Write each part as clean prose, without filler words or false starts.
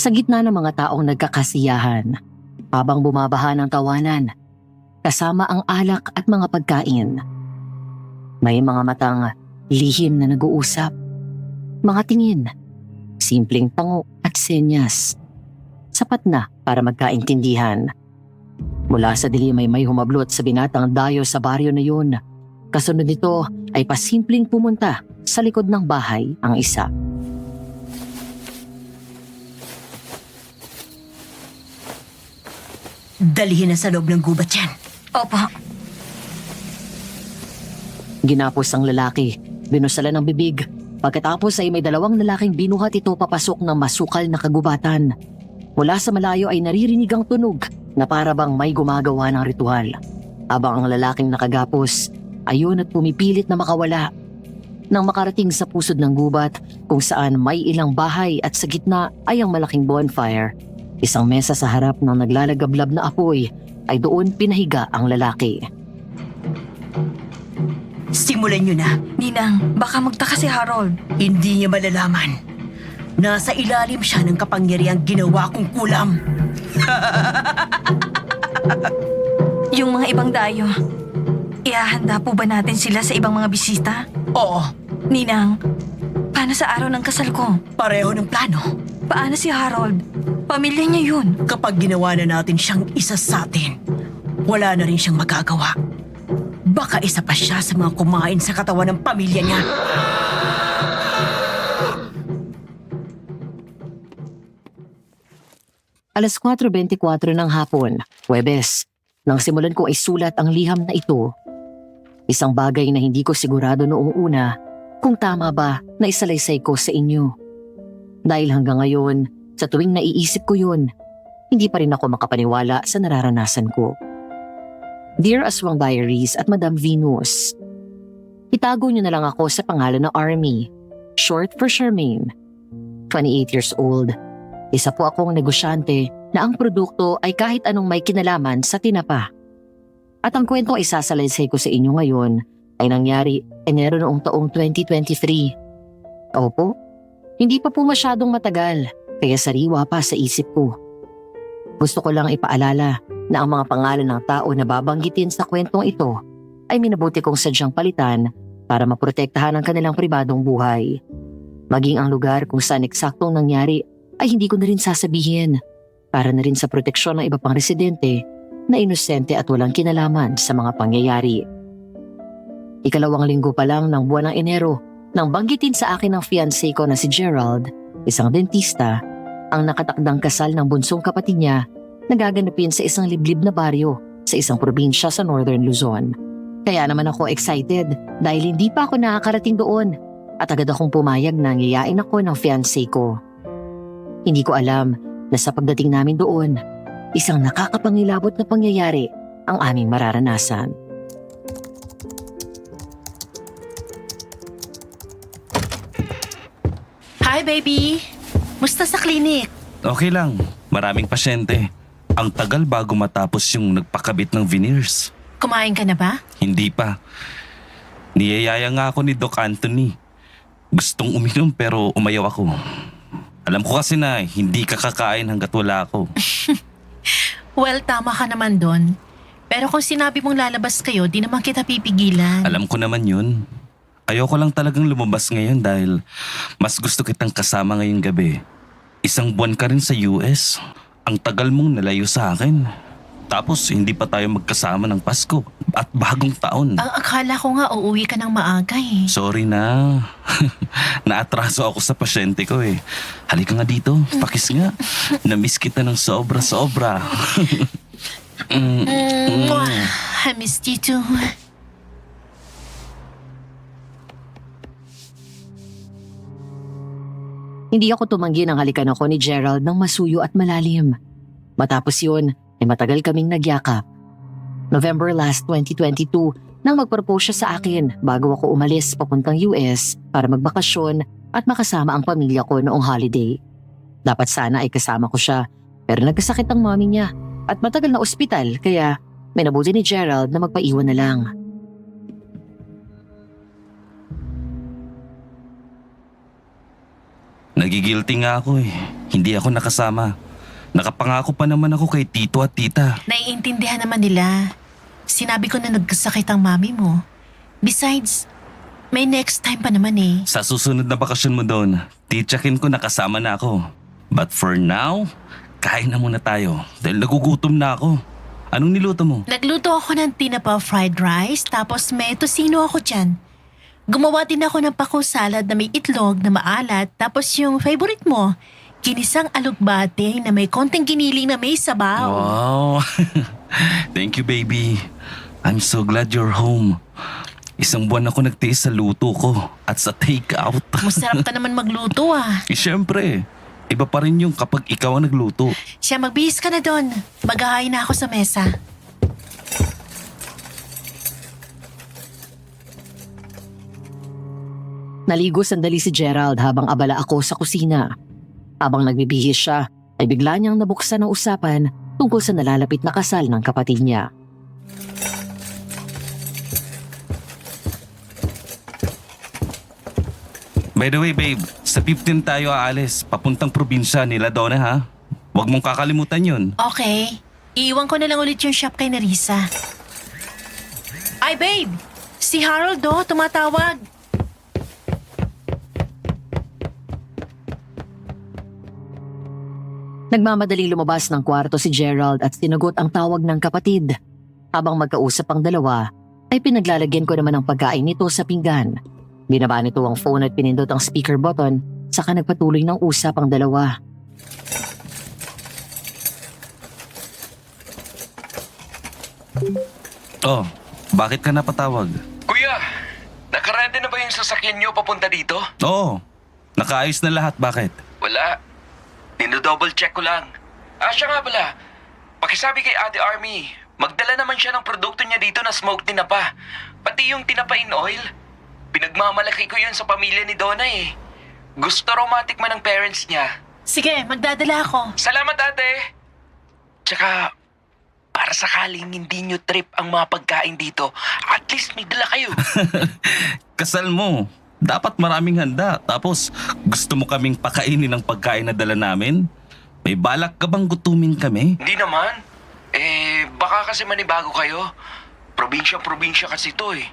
Sa gitna ng mga taong nagkakasiyahan, habang bumabaha ng tawanan, kasama ang alak at mga pagkain. May mga matang lihim na nag-uusap, mga tingin, simpleng tango at senyas. Sapat na para magkaintindihan. Mula sa dilim ay may humablot sa binatang dayo sa baryo na yun. Kasunod nito ay pasimpleng pumunta sa likod ng bahay ang isa. Dalhin na sa loob ng gubat yan. Opo. Ginapos ang lalaki, binusalan ng bibig. Pagkatapos ay may dalawang lalaking binuhat ito papasok ng masukal na kagubatan. Mula sa malayo ay naririnig ang tunog na para bang may gumagawa ng ritual. Habang ang lalaking nakagapos, ayon at pumipilit na makawala. Nang makarating sa pusod ng gubat kung saan may ilang bahay at sa gitna ay ang malaking bonfire, isang mesa sa harap ng naglalagablab na apoy ay doon pinahiga ang lalaki. Simulan nyo na. Ninang, baka magtaka si Harold. Hindi niya malalaman. Nasa ilalim siya ng kapangyarihang ginawa kong kulam. Yung mga ibang dayo, ihahanda po ba natin sila sa ibang mga bisita? Oo, Ninang, paano sa araw ng kasal ko? pareho ng plano. Paano si Harold? Pamilya niya yun. Kapag ginawa na natin siyang isa sa atin, wala na rin siyang magagawa. Baka isa pa siya sa mga kumain sa katawan ng pamilya niya. Alas 4:24 ng hapon, Huwebes, nang simulan ko ay sulat ang liham na ito. Isang bagay na hindi ko sigurado noong una kung tama ba na isalaysay ko sa inyo. Dahil hanggang ngayon, sa tuwing naiisip ko yun, hindi pa rin ako makapaniwala sa nararanasan ko. Dear Aswang Diaries at Madam Venus, itago niyo na lang ako sa pangalan ng Army, short for Charmaine. 28 years old. Isa po akong negosyante na ang produkto ay kahit anong may kinalaman sa tinapa. At ang kwento ay sasalaysay ko sa inyo ngayon ay nangyari Enero noong taong 2023. Opo, hindi pa po masyadong matagal kaya sariwa pa sa isip ko. Gusto ko lang ipaalala na ang mga pangalan ng tao na babanggitin sa kwentong ito ay minabuti kong sadyang palitan para maprotektahan ang kanilang pribadong buhay. Maging ang lugar kung saan eksaktong nangyari ay hindi ko na rin sasabihin para na rin sa proteksyon ng iba pang residente na inosente at walang kinalaman sa mga pangyayari. Ikalawang linggo pa lang ng buwan ng Enero nang banggitin sa akin ng fiancé ko na si Gerald, isang dentista, ang nakatakdang kasal ng bunsong kapatid niya na gaganapin sa isang liblib na baryo sa isang probinsya sa Northern Luzon. Kaya naman ako excited dahil hindi pa ako nakakarating doon at agad akong pumayag na ngiyain ako ng fiancé ko. Hindi ko alam na sa pagdating namin doon, isang nakakapangilabot na pangyayari ang aming mararanasan. Hi, baby! Musta sa klinik? Okay lang, maraming pasyente. Ang tagal bago matapos yung nagpakabit ng veneers. Kumain ka na ba? Hindi pa. Niyayaya nga ako ni Doc Anthony. Gustong uminom pero umayaw ako. Alam ko kasi na hindi ka kakain hanggat wala ako. Well, tama ka naman doon. Pero kung sinabi mong lalabas kayo, di naman kita pipigilan. Alam ko naman yun. Ayoko lang talagang lumabas ngayon dahil mas gusto kitang kasama ngayong gabi. Isang buwan ka rin sa US. Ang tagal mong nalayo sa akin. Tapos hindi pa tayo magkasama ng Pasko at bagong taon. Ang akala ko nga uuwi ka ng maaga eh. Sorry na. Naatraso ako sa pasyente ko eh. Halika nga dito, pakis nga. Namiss kita ng sobra-sobra. I missed you too. Hindi ako tumanggi ng halikan ako ni Gerald ng masuyo at malalim. Matapos yun, ay matagal kaming nagyakap. November last 2022 nang mag-propose siya sa akin bago ako umalis papuntang US para magbakasyon at makasama ang pamilya ko noong holiday. Dapat sana ay kasama ko siya pero nagkasakit ang mommy niya at matagal na ospital kaya may nabuti ni Gerald na magpaiwan na lang. Nagigilty nga ako eh. Hindi ako nakasama. Nakapangako pa naman ako kay tito at tita. Naiintindihan naman nila. Sinabi ko na nagkasakit ang mami mo. Besides, may next time pa naman eh. Sa susunod na bakasyon mo doon, titsakin ko nakasama na ako. But for now, kain na muna tayo dahil nagugutom na ako. Anong niluto mo? Nagluto ako ng tinapa fried rice tapos may tosino ako dyan. Gumawa din ako ng pako salad na may itlog na maalat tapos yung favorite mo, ginisang alugbate na may konting giniling na may sabaw. Wow! Thank you, baby. I'm so glad you're home. Isang buwan ako nagtiis sa luto ko at sa take-out. Masarap ka naman magluto ah. Eh, syempre, iba pa rin yung kapag ikaw ang nagluto. Siya, magbihis ka na doon. Maghahain na ako sa mesa. Naligo sandali si Gerald habang abala ako sa kusina. Habang nagbibihis siya, ay bigla niyang nabuksan ang usapan tungkol sa nalalapit na kasal ng kapatid niya. By the way, babe, sa 15 tayo aalis. Papuntang probinsya nila Donna, ha? Huwag mong kakalimutan yun. Okay. Iiwan ko na lang ulit yung shop kay Narisa. Ay, babe! Si Harold tumatawag. Nagmamadaling lumabas ng kwarto si Gerald at sinagot ang tawag ng kapatid. Habang magkausap ang dalawa, ay pinaglalagyan ko naman ang pagkain nito sa pinggan. Binaba nito ang phone at pinindot ang speaker button, saka nagpatuloy ng usap ang dalawa. Oh, bakit ka napatawag? Kuya, nakaredy na ba yung sasakyan niyo papunta dito? Oo, nakaayos na lahat. Bakit? Wala. Nino-double check ko lang. Siya nga pala. Pakisabi kay Ate Army, magdala naman siya ng produkto niya dito na smoked tinapa. Pati yung tinapa in oil. Pinagmamalaki ko yun sa pamilya ni Donna eh. Gusto romantic man ng parents niya. Sige, magdadala ako. Salamat, ate! Tsaka, para sakaling hindi nyo trip ang mga pagkain dito, at least may dala kayo. Kasal mo. Dapat maraming handa. Tapos, gusto mo kaming pakainin ng pagkain na dala namin? May balak ka bang gutumin kami? Hindi naman. Baka kasi manibago kayo. Probinsya-probinsya kasi to eh.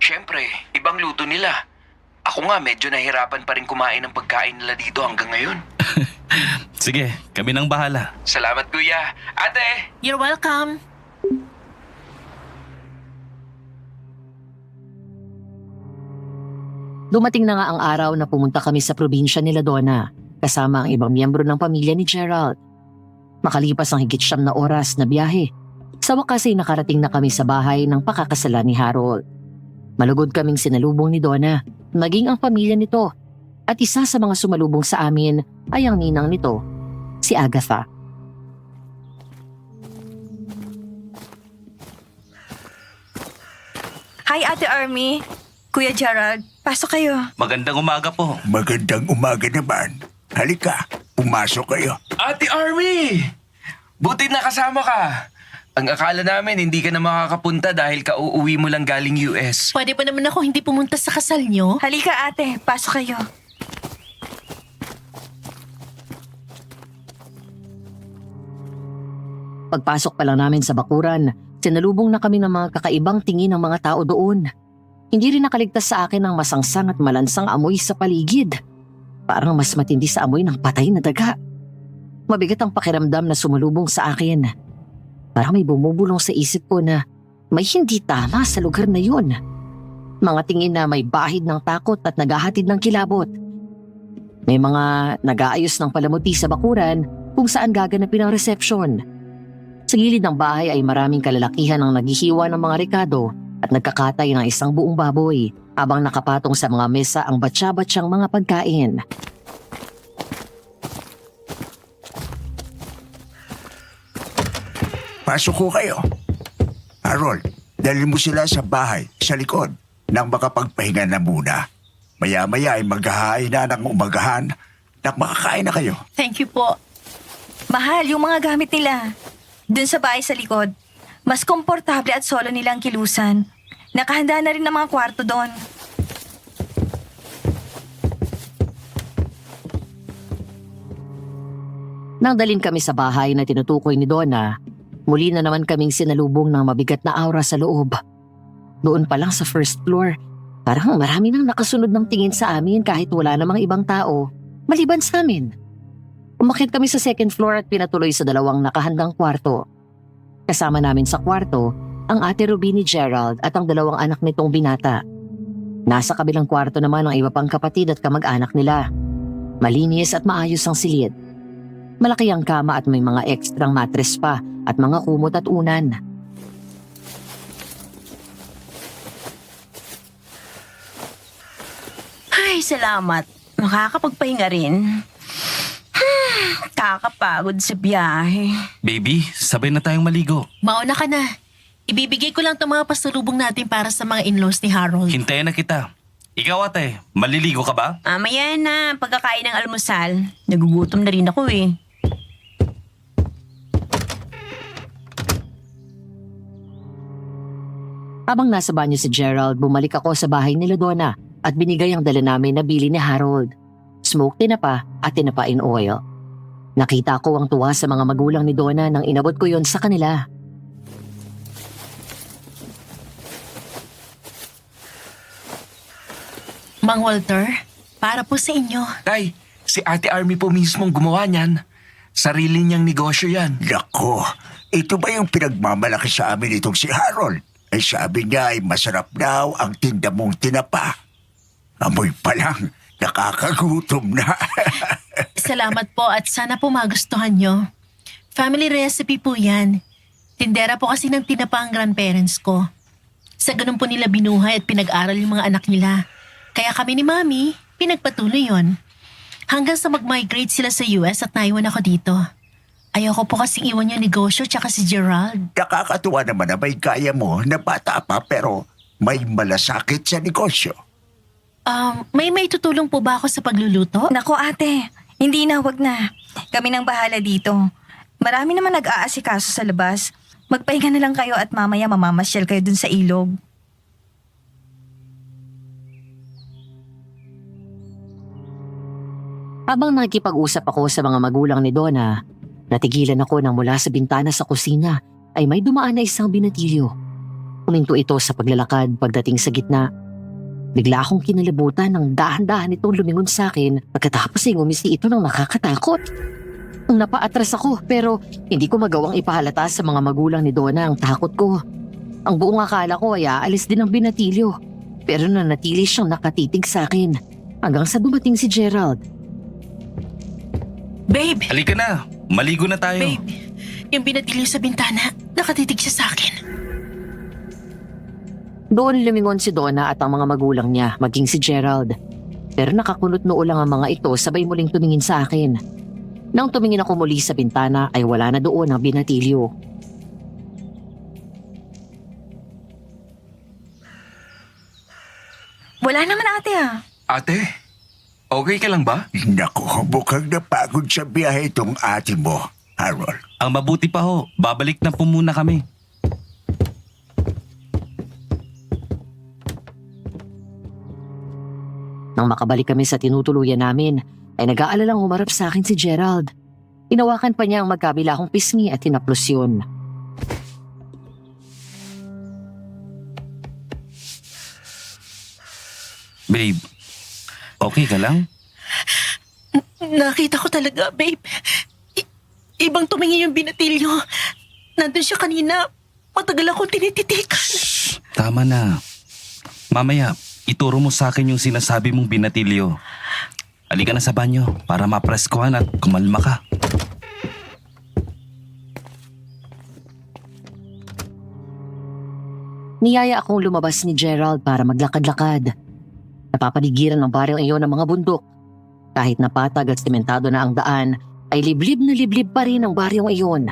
Siyempre, ibang luto nila. Ako nga medyo nahirapan pa rin kumain ng pagkain nila dito hanggang ngayon. Sige, kami nang bahala. Salamat, kuya. Ate! You're welcome. Dumating na nga ang araw na pumunta kami sa probinsya nila Donna, kasama ang ibang miyembro ng pamilya ni Gerald. Makalipas ang higit 9 na oras na biyahe, sa wakas ay nakarating na kami sa bahay ng pakakasalan ni Harold. Malugod kaming sinalubong ni Donna, maging ang pamilya nito, at isa sa mga sumalubong sa amin ay ang ninang nito, si Agatha. Hi, Ate Army. Kuya Gerald, pasok kayo. Magandang umaga po. Magandang umaga naman. Halika, pumasok kayo. Ate Army! Buti nakasama ka. Ang akala namin hindi ka na makakapunta dahil kauuwi mo lang galing US. Pwede pa naman ako hindi pumunta sa kasal niyo? Halika, ate. Pasok kayo. Pagpasok pa lang namin sa bakuran, sinalubong na kami ng mga kakaibang tingin ng mga tao doon. Hindi rin nakaligtas sa akin ang masangsang at malansang amoy sa paligid. Parang mas matindi sa amoy ng patay na daga. Mabigat ang pakiramdam na sumalubong sa akin. Parang may bumubulong sa isip ko na may hindi tama sa lugar na yun. Mga tingin na may bahid ng takot at naghahatid ng kilabot. May mga nag-aayos ng palamuti sa bakuran kung saan gaganapin ang resepsyon. Sa gilid ng bahay ay maraming kalalakihan ang naghihiwa ng mga rekado at nagkakatay ng isang buong baboy habang nakapatong sa mga mesa ang batsa-batsyang mga pagkain. Pasok ko kayo. Harold, dalhin mo sila sa bahay, sa likod, nang makapagpahinga na muna. Maya-maya ay maghahain na ng umagahan at makakain na kayo. Thank you po. Mahal, yung mga gamit nila. Dun sa bahay sa likod. Mas komportable at solo nilang kilusan. Nakahanda na rin ng mga kwarto doon. Nang dalhin kami sa bahay na tinutukoy ni Donna, muli na naman kaming sinalubong ng mabigat na aura sa loob. Doon pa lang sa first floor, parang marami nang nakasunod ng tingin sa amin kahit wala namang ibang tao, maliban sa amin. Umakyat kami sa second floor at pinatuloy sa dalawang nakahandang kwarto. Kasama namin sa kwarto ang ate Ruby ni Gerald at ang dalawang anak nitong binata. Nasa kabilang kwarto naman ang iba pang kapatid at kamag-anak nila. Malinis at maayos ang silid. Malaki ang kama at may mga ekstrang matres pa at mga kumot at unan. Ay, salamat. Makakapagpahinga rin. Kakapagod sa biyahe. Baby, sabay na tayong maligo. Mauna ka na. Ibibigay ko lang itong mga pasalubong natin para sa mga in-laws ni Harold. Hintayin na kita. Ikaw ate, maliligo ka ba? Mamaya na, pagkakain ng almusal. Nagugutom na rin ako eh. Habang nasa banyo si Gerald, bumalik ako sa bahay nila Donna at binigay ang dala namin na bili ni Harold. Smoked tinapa at tinapa in oil. Nakita ko ang tuwa sa mga magulang ni Donna nang inabot ko yon sa kanila. Mang Walter, para po sa inyo. Tay, si Ate Army po mismong gumawa niyan. Sarili niyang negosyo yan. Nako, ito ba yung pinagmamalaki sa amin itong si Harold? Ay sabi niya ay masarap daw ang tinda mong tinapa. Amoy pa lang, nakakagutom na. Salamat po at sana po magustuhan nyo. Family recipe po yan. Tindera po kasi ng tinapa ang grandparents ko. Sa ganun po nila binuhay at pinag-aral yung mga anak nila. Kaya kami ni Mami, pinagpatuloy yon. Hanggang sa mag-migrate sila sa US at naiwan ako dito. Ayoko po kasing iwan yung negosyo tsaka si Gerald. Nakakatuwa naman na may kaya mo na bata pa pero may malasakit sa negosyo. May tutulong po ba ako sa pagluluto? Nako ate, hindi na, wag na. Kami nang bahala dito. Marami naman nag-aasikaso sa labas. Magpahinga na lang kayo at mamaya mamamasyal kayo dun sa ilog. Habang nakikipag-usap ako sa mga magulang ni Donna, natigilan ako nang mula sa bintana sa kusina ay may dumaan na isang binatilyo. Huminto ito sa paglalakad pagdating sa gitna. Bigla akong kinalibutan ng dahan-dahan itong lumingon sa akin pagkatapos ay ngumisi ito ng nakakatakot. Napaatras ako pero hindi ko magawang ipahalata sa mga magulang ni Donna ang takot ko. Ang buong akala ko ay aalis din ang binatilyo pero nanatili siyang nakatitig sa akin hanggang sa dumating si Gerald. Babe! Halika na, maligo na tayo. Babe, yung binatilyo sa bintana, nakatitig siya sa akin. Doon lumingon si Donna at ang mga magulang niya, maging si Gerald. Pero nakakunot noo lang ang mga ito sabay muling tumingin sa akin. Nang tumingin ako muli sa bintana ay wala na doon ang binatilyo. Wala naman ate ah. Ate, okay ka lang ba? Nako, mukhang napagod sa biyahe itong ate mo, Harold. Ang mabuti pa ho, babalik na po muna kami. Nang makabalik kami sa tinutuluyan namin, ay nag-aalalang humarap sa akin si Gerald. Inawakan pa niya ang magkabila kong pisngi at tinaplos yun. Babe, okay ka lang? Nakita ko talaga, babe. Ibang tumingin yung binatilyo. Nandun siya kanina. Matagal akong tinititikan. Tama na. Mamaya, ituro mo sa akin yung sinasabi mong binatilyo. Halika na sa banyo para mapreskuhan at kumalma ka. Niyaya akong lumabas ni Gerald para maglakad-lakad. Napapaligiran ng baryo iyon ng mga bundok. Kahit napatag at sementado na ang daan, ay liblib na liblib pa rin ang baryong iyon.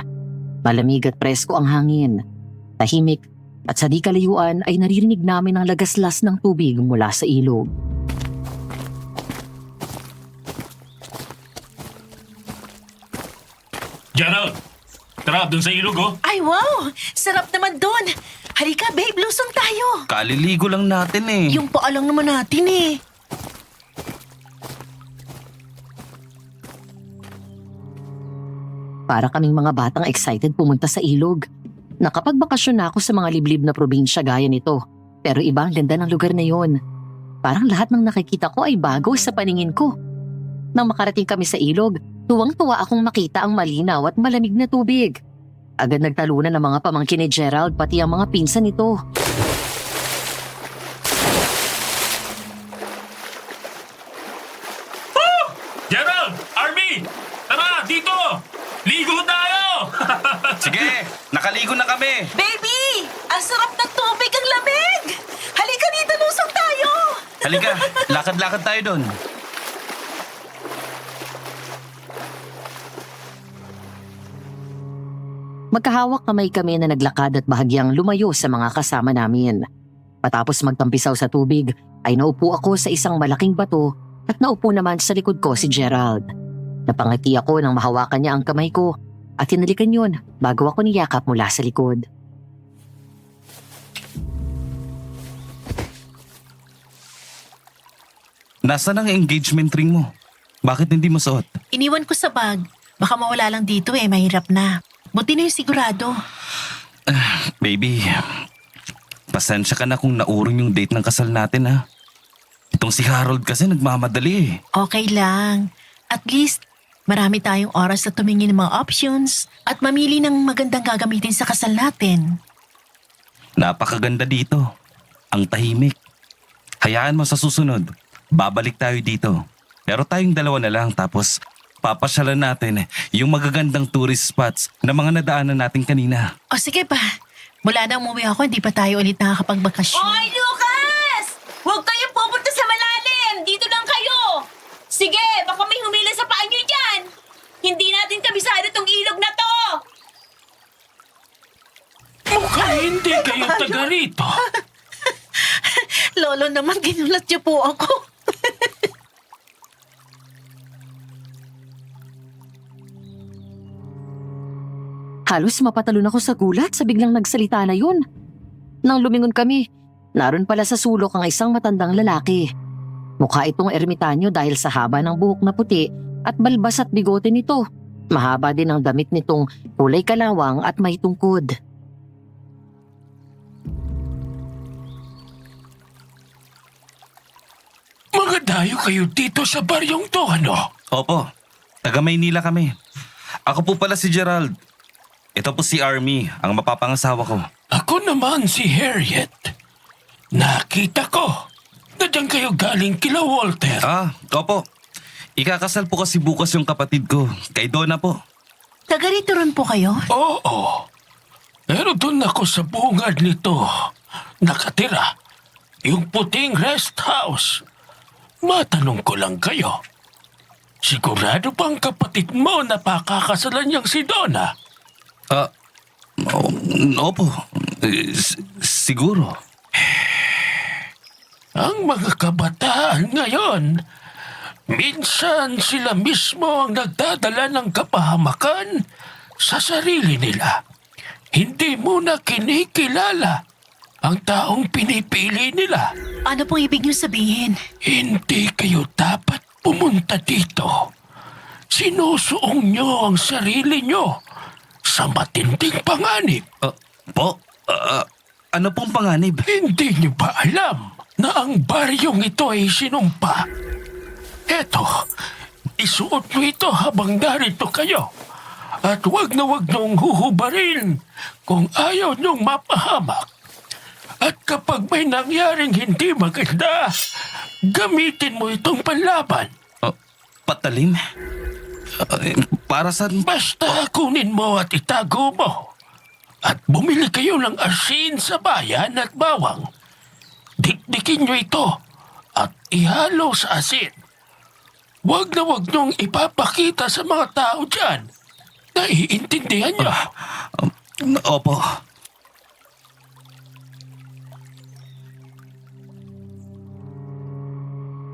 Malamig at presko ang hangin. Tahimik at sa di kalayuan ay naririnig namin ang lagaslas ng tubig mula sa ilog. Gerald! Tara, dun sa ilog oh. Ay, wow! Sarap naman doon. Halika, babe, lusong tayo. Kaliligo lang natin eh. Yung paa lang naman natin eh. Para kaming mga batang excited pumunta sa ilog. Nakapagbakasyon na ako sa mga liblib na probinsya gaya nito. Pero iba ang ganda ng lugar na yon. Parang lahat ng nakikita ko ay bago sa paningin ko. Nang makarating kami sa ilog, tuwang-tuwa akong makita ang malinaw at malamig na tubig. Agad nagtalunan ng mga pamangkin ni Gerald pati ang mga pinsan nito. Gerald! Army! Tara, dito! Ligo tayo! Sige, nakaligo na kami. Baby! Ang sarap ng tubig, ang lamig! Halika dito, lusong tayo! Halika, lakad-lakad tayo doon. Magkahawak kamay kami na naglakad at bahagyang lumayo sa mga kasama namin. Matapos magtampisaw sa tubig, ay naupo ako sa isang malaking bato at naupo naman sa likod ko si Gerald. Napangiti ako nang mahawakan niya ang kamay ko at hinalikan yun bago ako niyakap mula sa likod. Nasaan ang engagement ring mo? Bakit hindi mo suot? Iniwan ko sa bag. Baka mawala lang dito mahirap na. Buti na yung sigurado. Baby, pasensya ka na kung naurong yung date ng kasal natin ha. Itong si Harold kasi nagmamadali eh. Okay lang. At least, marami tayong oras na tumingin ng mga options at mamili ng magandang gagamitin sa kasal natin. Napakaganda dito. Ang tahimik. Hayaan mo sa susunod. Babalik tayo dito. Pero tayong dalawa na lang tapos papasyalan natin yung magagandang tourist spots na mga nadaanan natin kanina. O sige pa. Mula na umuwi ako, hindi pa tayo ulit nakakapagbakasyon. Hoy, Lucas! Huwag kayong pupunta sa malalim! Dito lang kayo! Sige, baka may humila sa paa nyo dyan! Hindi natin kabisado tong ilog na to! Mukhang hindi kayo taga rito. Lolo naman, ginulat niyo po ako. Halos mapatalon ako sa gulat sa biglang nagsalita na yun. Nang lumingon kami, naroon pala sa sulok ang isang matandang lalaki. Mukha itong ermitanyo dahil sa haba ng buhok na puti at balbas at bigote nito. Mahaba din ang damit nitong kulay kalawang at may tungkod. Mga dayo kayo dito sa baryong to, ano? Opo, taga Maynila kami. Ako po pala si Gerald. Ito po si Army, ang mapapangasawa ko. Ako naman si Harriet. Nakita ko. Nandiyan kayo galing kila Walter. Opo. Ikakasal po kasi bukas yung kapatid ko. Kay Donna po. Taga rito rin po kayo? Oo. Pero doon ako sa bungad nito nakatira. Yung puting rest house. Matanong ko lang kayo. Sigurado bang kapatid mo na pakakasalan niyang si Donna? Opo. Siguro. Ang mga kabataan ngayon, minsan sila mismo ang nagdadala ng kapahamakan sa sarili nila. Hindi mo na kinikilala ang taong pinipili nila. Ano pong ibig niyo sabihin? Hindi kayo dapat pumunta dito. Sinusuong nyo ang sarili nyo sa matinding panganib. Ano pong panganib? Hindi nyo ba alam na ang baryong ito ay sinumpa? Eto, isuot nyo ito habang narito kayo. At wag na wag nyong huhubarin kung ayaw nyong mapahamak. At kapag may nangyaring hindi maganda, gamitin mo itong panlaban. Patalim? Para saan? Basta kunin mo at itago mo. At bumili kayo ng asin sa bayan at bawang. Dikdikin nyo ito at ihalo sa asin. Wag na wag nyong ipapakita sa mga tao dyan. Naiintindihan nyo? Opo.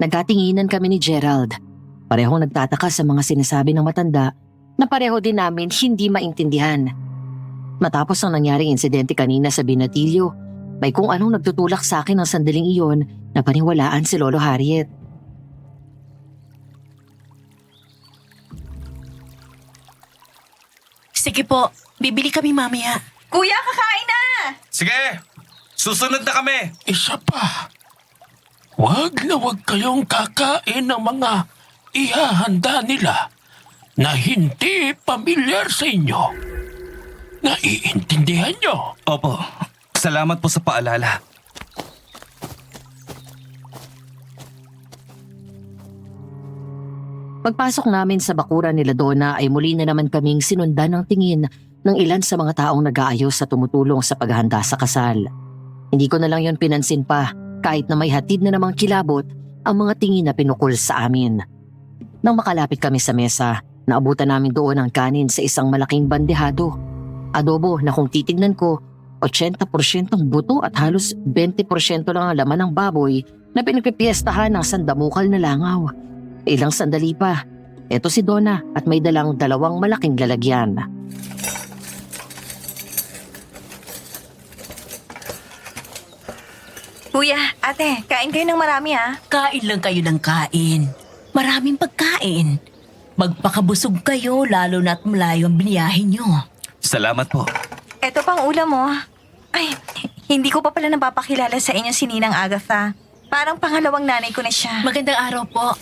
Nagkatinginan kami ni Gerald. Parehong nagtataka sa mga sinasabi ng matanda na pareho din namin hindi maintindihan. Matapos ang nangyaring insidente kanina sa Binatilyo, may kung anong nagtutulak sa akin ng sandaling iyon na paniwalaan si Lolo Harriet. Sige po, bibili kami mamaya. Kuya, kakain na! Sige! Susunod na kami! Isa pa. Wag na wag kayong kakain ng mga ihahanda nila na hindi pamilyar sa inyo. Naiintindihan nyo? Opo. Salamat po sa paalala. Pagpasok namin sa bakuran nila Donna ay muli na naman kaming sinundan ng tingin ng ilan sa mga taong nag-aayos sa tumutulong sa paghahanda sa kasal. Hindi ko na lang yon pinansin pa kahit na may hatid na namang kilabot ang mga tingin na pinukol sa amin. Nang makalapit kami sa mesa, naabutan namin doon ang kanin sa isang malaking bandehado. Adobo na kung titignan ko, 80% buto at halos 20% lang ang laman ng baboy na pinagpipiestahan ng sandamukal na langaw. Ilang sandali pa, eto si Donna at may dalang 2 malaking lalagyan. Kuya, ate, kain kayo ng marami ha. Kain lang kayo ng kain. Maraming pagkain. Magpakabusog kayo lalo na't malayo ang biniyahin nyo. Salamat po. Eto pang ulam mo. Ay, hindi ko pa pala napapakilala sa inyo si Ninang Agatha. Parang pangalawang nanay ko na siya. Magandang araw po.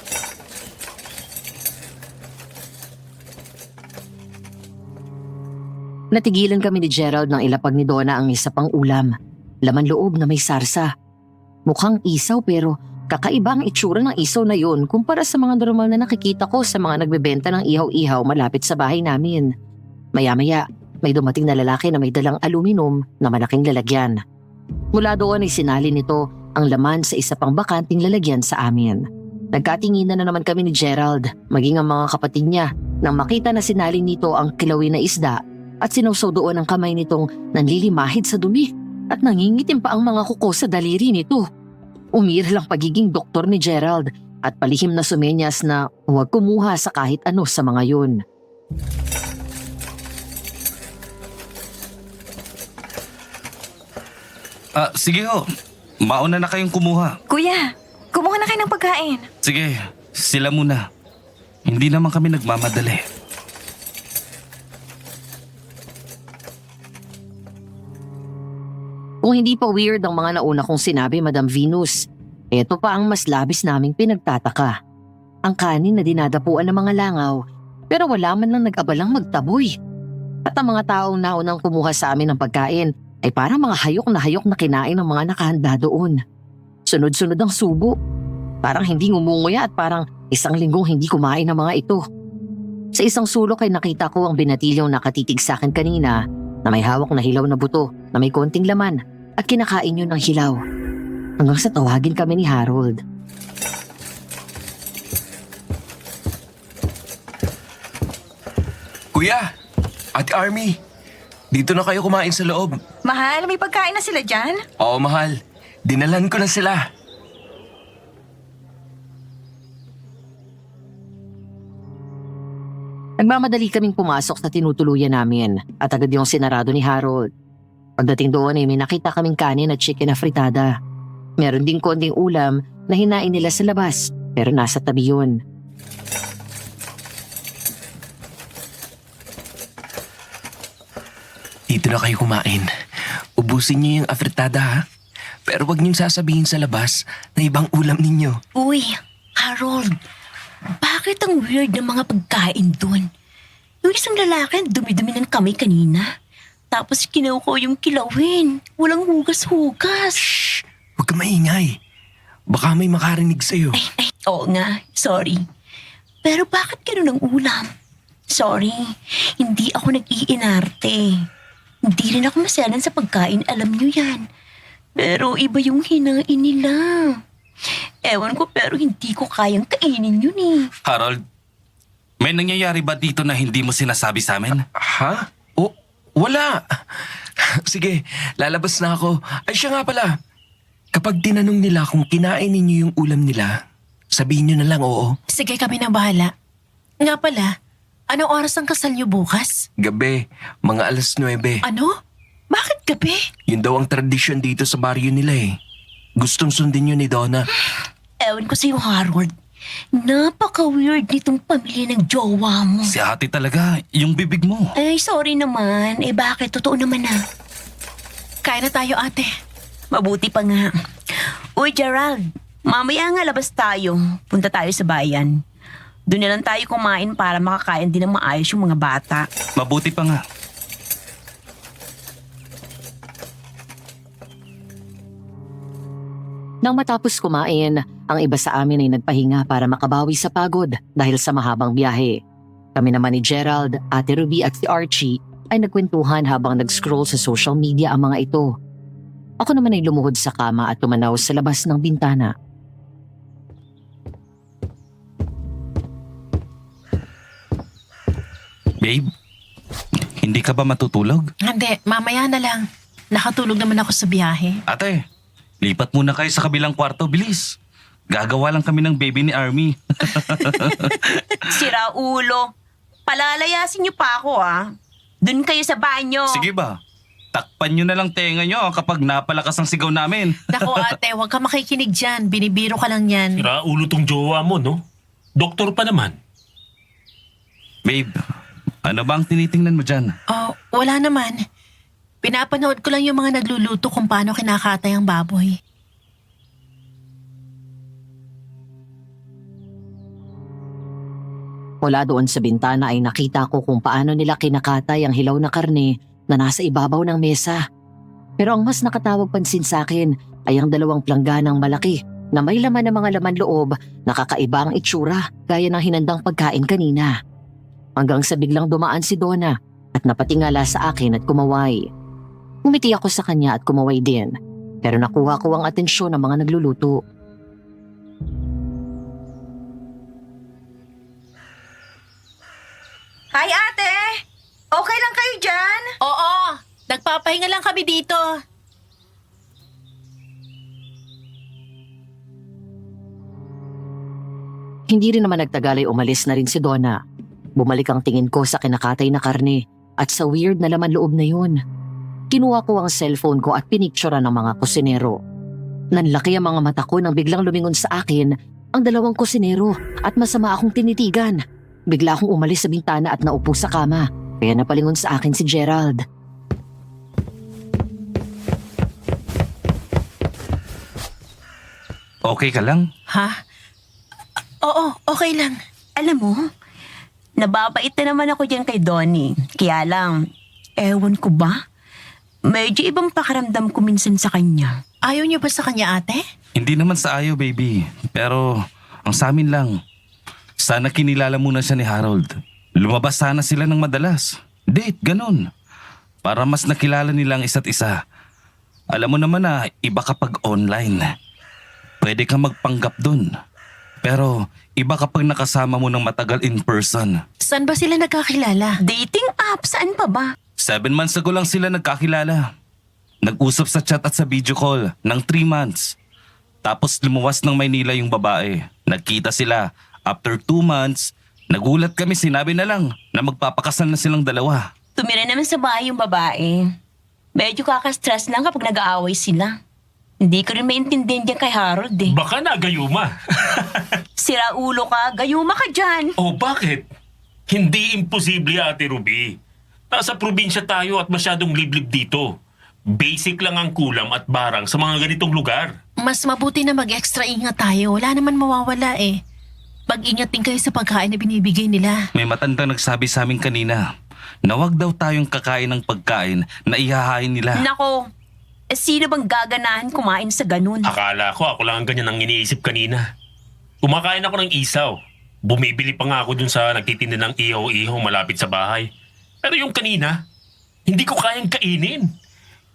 Natigilan kami ni Gerald nang ilapag ni Donna ang isa pang ulam. Laman loob na may sarsa. Mukhang isaw pero kakaiba ang itsura ng isaw na yun kumpara sa mga normal na nakikita ko sa mga nagbebenta ng ihaw-ihaw malapit sa bahay namin. Maya-maya, may dumating na lalaki na may dalang aluminum na malaking lalagyan. Mula doon ay sinali nito ang laman sa isa pang bakanting lalagyan sa amin. Nagkatinginan na naman kami ni Gerald, maging ang mga kapatid niya, nang makita na sinali nito ang kilawin na isda at sinawsaw doon ang kamay nitong nanlilimahid sa dumi at nangingitim pa ang mga kuko sa daliri nito. Umiral ang pagiging doktor ni Gerald at palihim na sumenyas na huwag kumuha sa kahit ano sa mga yun. Sige ho. Mauna na kayong kumuha. Kuya, kumuha na kayo ng pagkain. Sige, sila muna. Hindi naman kami nagmamadali. Kung hindi pa weird ang mga nauna kong sinabi, Madam Venus, eto pa ang mas labis naming pinagtataka. Ang kanin na dinadapuan ng mga langaw, pero wala man lang nag-abalang magtaboy. At ang mga taong naunang kumuha sa amin ng pagkain ay parang mga hayok na kinain ng mga nakahanda doon. Sunod-sunod ang subo. Parang hindi ngumunguya at parang 1 linggong hindi kumain ng mga ito. Sa isang sulok ay nakita ko ang binatilyong nakatitig sa akin kanina na may hawak na hilaw na buto na may konting laman at kinakain yun ng hilaw. Hanggang sa tawagin kami ni Harold. Kuya, Ate Army, dito na kayo kumain sa loob. Mahal, may pagkain na sila dyan? Oo, mahal. Dinalan ko na sila. Nagmamadali kaming pumasok sa tinutuluyan namin at agad yung sinarado ni Harold. Pagdating doon ay may nakita kaming kanin at chicken na fritada. Meron ding konting ulam na hinain nila sa labas pero nasa tabi yun. Dito na kayo kumain. Ubusin niyo yung afritada ha. Pero wag niyong sasabihin sa labas na ibang ulam ninyo. Uy, Harold, bakit ang weird ng mga pagkain dun? Yung isang lalaki dumi-dumi ng kamay kanina. Tapos kinuha yung kilawin. Walang hugas-hugas. Shh! Huwag ka maingay. Baka may makarinig sa'yo. Oo nga, sorry. Pero bakit ganun ang ulam? Sorry, hindi ako nag-iinarte. Hindi rin ako maselan sa pagkain, alam niyo yan. Pero iba yung hinain nila. Ewan ko pero hindi ko kayang kainin yun eh. Harold, may nangyayari ba dito na hindi mo sinasabi sa amin? Ha? O, wala. Sige, lalabas na ako. Ay siya nga pala. Kapag tinanong nila kung kinain ninyo yung ulam nila, sabihin nyo na lang oo. Sige, kami na bahala. Nga pala, anong oras ang kasal niyo bukas? Gabi, mga 9:00. Ano? Bakit gabi? Yun daw ang tradisyon dito sa baryo nila eh. Gustong sundin yun ni Donna. Ewan ko sa'yo, Harold. Napaka-weird nitong pamilya ng jowa mo. Si ate talaga, yung bibig mo. Ay, sorry naman. Eh bakit? Totoo naman na. Kain na tayo, ate. Mabuti pa nga. Uy, Gerald. Mamaya nga labas tayo. Punta tayo sa bayan. Doon na lang tayo kumain para makakain din ng maayos yung mga bata. Mabuti pa nga. Nang matapos kumain, ang iba sa amin ay nagpahinga para makabawi sa pagod dahil sa mahabang biyahe. Kami naman ni Gerald, Ate Ruby at si Archie ay nagkwentuhan habang nag-scroll sa social media ang mga ito. Ako naman ay lumuhod sa kama at tumanaw sa labas ng bintana. Babe, hindi ka ba matutulog? Hindi, mamaya na lang. Nakatulog naman ako sa biyahe. Ate, lipat muna kayo sa kabilang kwarto, bilis. Gagawa lang kami ng baby ni Army. Sira ulo. Palalayasin niyo pa ako Doon kayo sa banyo. Sige ba? Takpan nyo na lang tenga nyo kapag napalakas ang sigaw namin. Naku ate, huwag ka makikinig dyan. Binibiro ka lang yan. Sira ulo tong jowa mo, no? Doktor pa naman. Babe, ano ba ang tinitingnan mo dyan? Oh, wala naman. Pinapanood ko lang yung mga nagluluto kung paano kinakatay ang baboy. Mula doon sa bintana ay nakita ko kung paano nila kinakatay ang hilaw na karne na nasa ibabaw ng mesa. Pero ang mas nakatawag pansin sa akin ay ang dalawang plangganang malaki na may laman ng mga laman loob na kakaiba ang itsura gaya ng hinandang pagkain kanina. Hanggang sa biglang dumaan si Donna at napatingala sa akin at kumaway. Umiti ako sa kanya at kumaway din, pero nakuha ko ang atensyon ng mga nagluluto. Hi ate! Okay lang kayo dyan? Oo, nagpapahinga lang kami dito. Hindi rin naman nagtagal ay umalis na rin si Donna. Bumalik ang tingin ko sa kinakatay na karne at sa weird na laman loob na yun. Kinuha ko ang cellphone ko at piniktura ng mga kusinero. Nanlaki ang mga mata ko nang biglang lumingon sa akin ang dalawang kusinero at masama akong tinitigan. Bigla akong umalis sa bintana at naupo sa kama, kaya napalingon sa akin si Gerald. Okay ka lang? Ha? Oo, okay lang. Alam mo, nababait na naman ako dyan kay Donnie. Kaya lang, ewan ko ba? Medyo ibang pakiramdam ko minsan sa kanya. Ayaw niyo ba sa kanya ate? Hindi naman sa ayaw, baby. Pero ang sa amin lang, sana kinilala muna siya ni Harold. Lumabas sana sila ng madalas. Date, ganun. Para mas nakilala nila ang isa't isa. Alam mo naman na iba kapag online. Pwede kang magpanggap dun. Pero iba kapag nakasama mo ng matagal in person. Saan ba sila nagkakilala? Dating app, saan pa ba? 7 months ago lang sila nagkakilala. Nag-usap sa chat at sa video call ng 3 months. Tapos lumuwas ng Maynila yung babae. Nagkita sila. After 2 months, nagulat kami, sinabi na lang na magpapakasal na silang dalawa. Tumira naman sa bahay yung babae. Medyo kakastress lang kapag nag-aaway sila. Hindi ko rin maintindihan dyan kay Harold Baka nagayuma. Sira ulo ka, gayuma ka dyan. Oh, bakit? Hindi imposible, Ate Ruby. Nasa probinsya tayo at masyadong liblib dito. Basic lang ang kulam at barang sa mga ganitong lugar. Mas mabuti na mag-extra ingat tayo. Wala naman mawawala eh. Mag-ingat din kayo sa pagkain na binibigay nila. May matandang nagsabi sa amin kanina na wag daw tayong kakain ng pagkain na ihahain nila. Nako, sino bang gaganahan kumain sa ganun? Akala ko ako lang ang ganyan ang iniisip kanina. Kumakain ako ng isaw. Bumibili pa nga ako dun sa nagtitinda ng ihaw-ihaw malapit sa bahay. Pero yung kanina, hindi ko kayang kainin.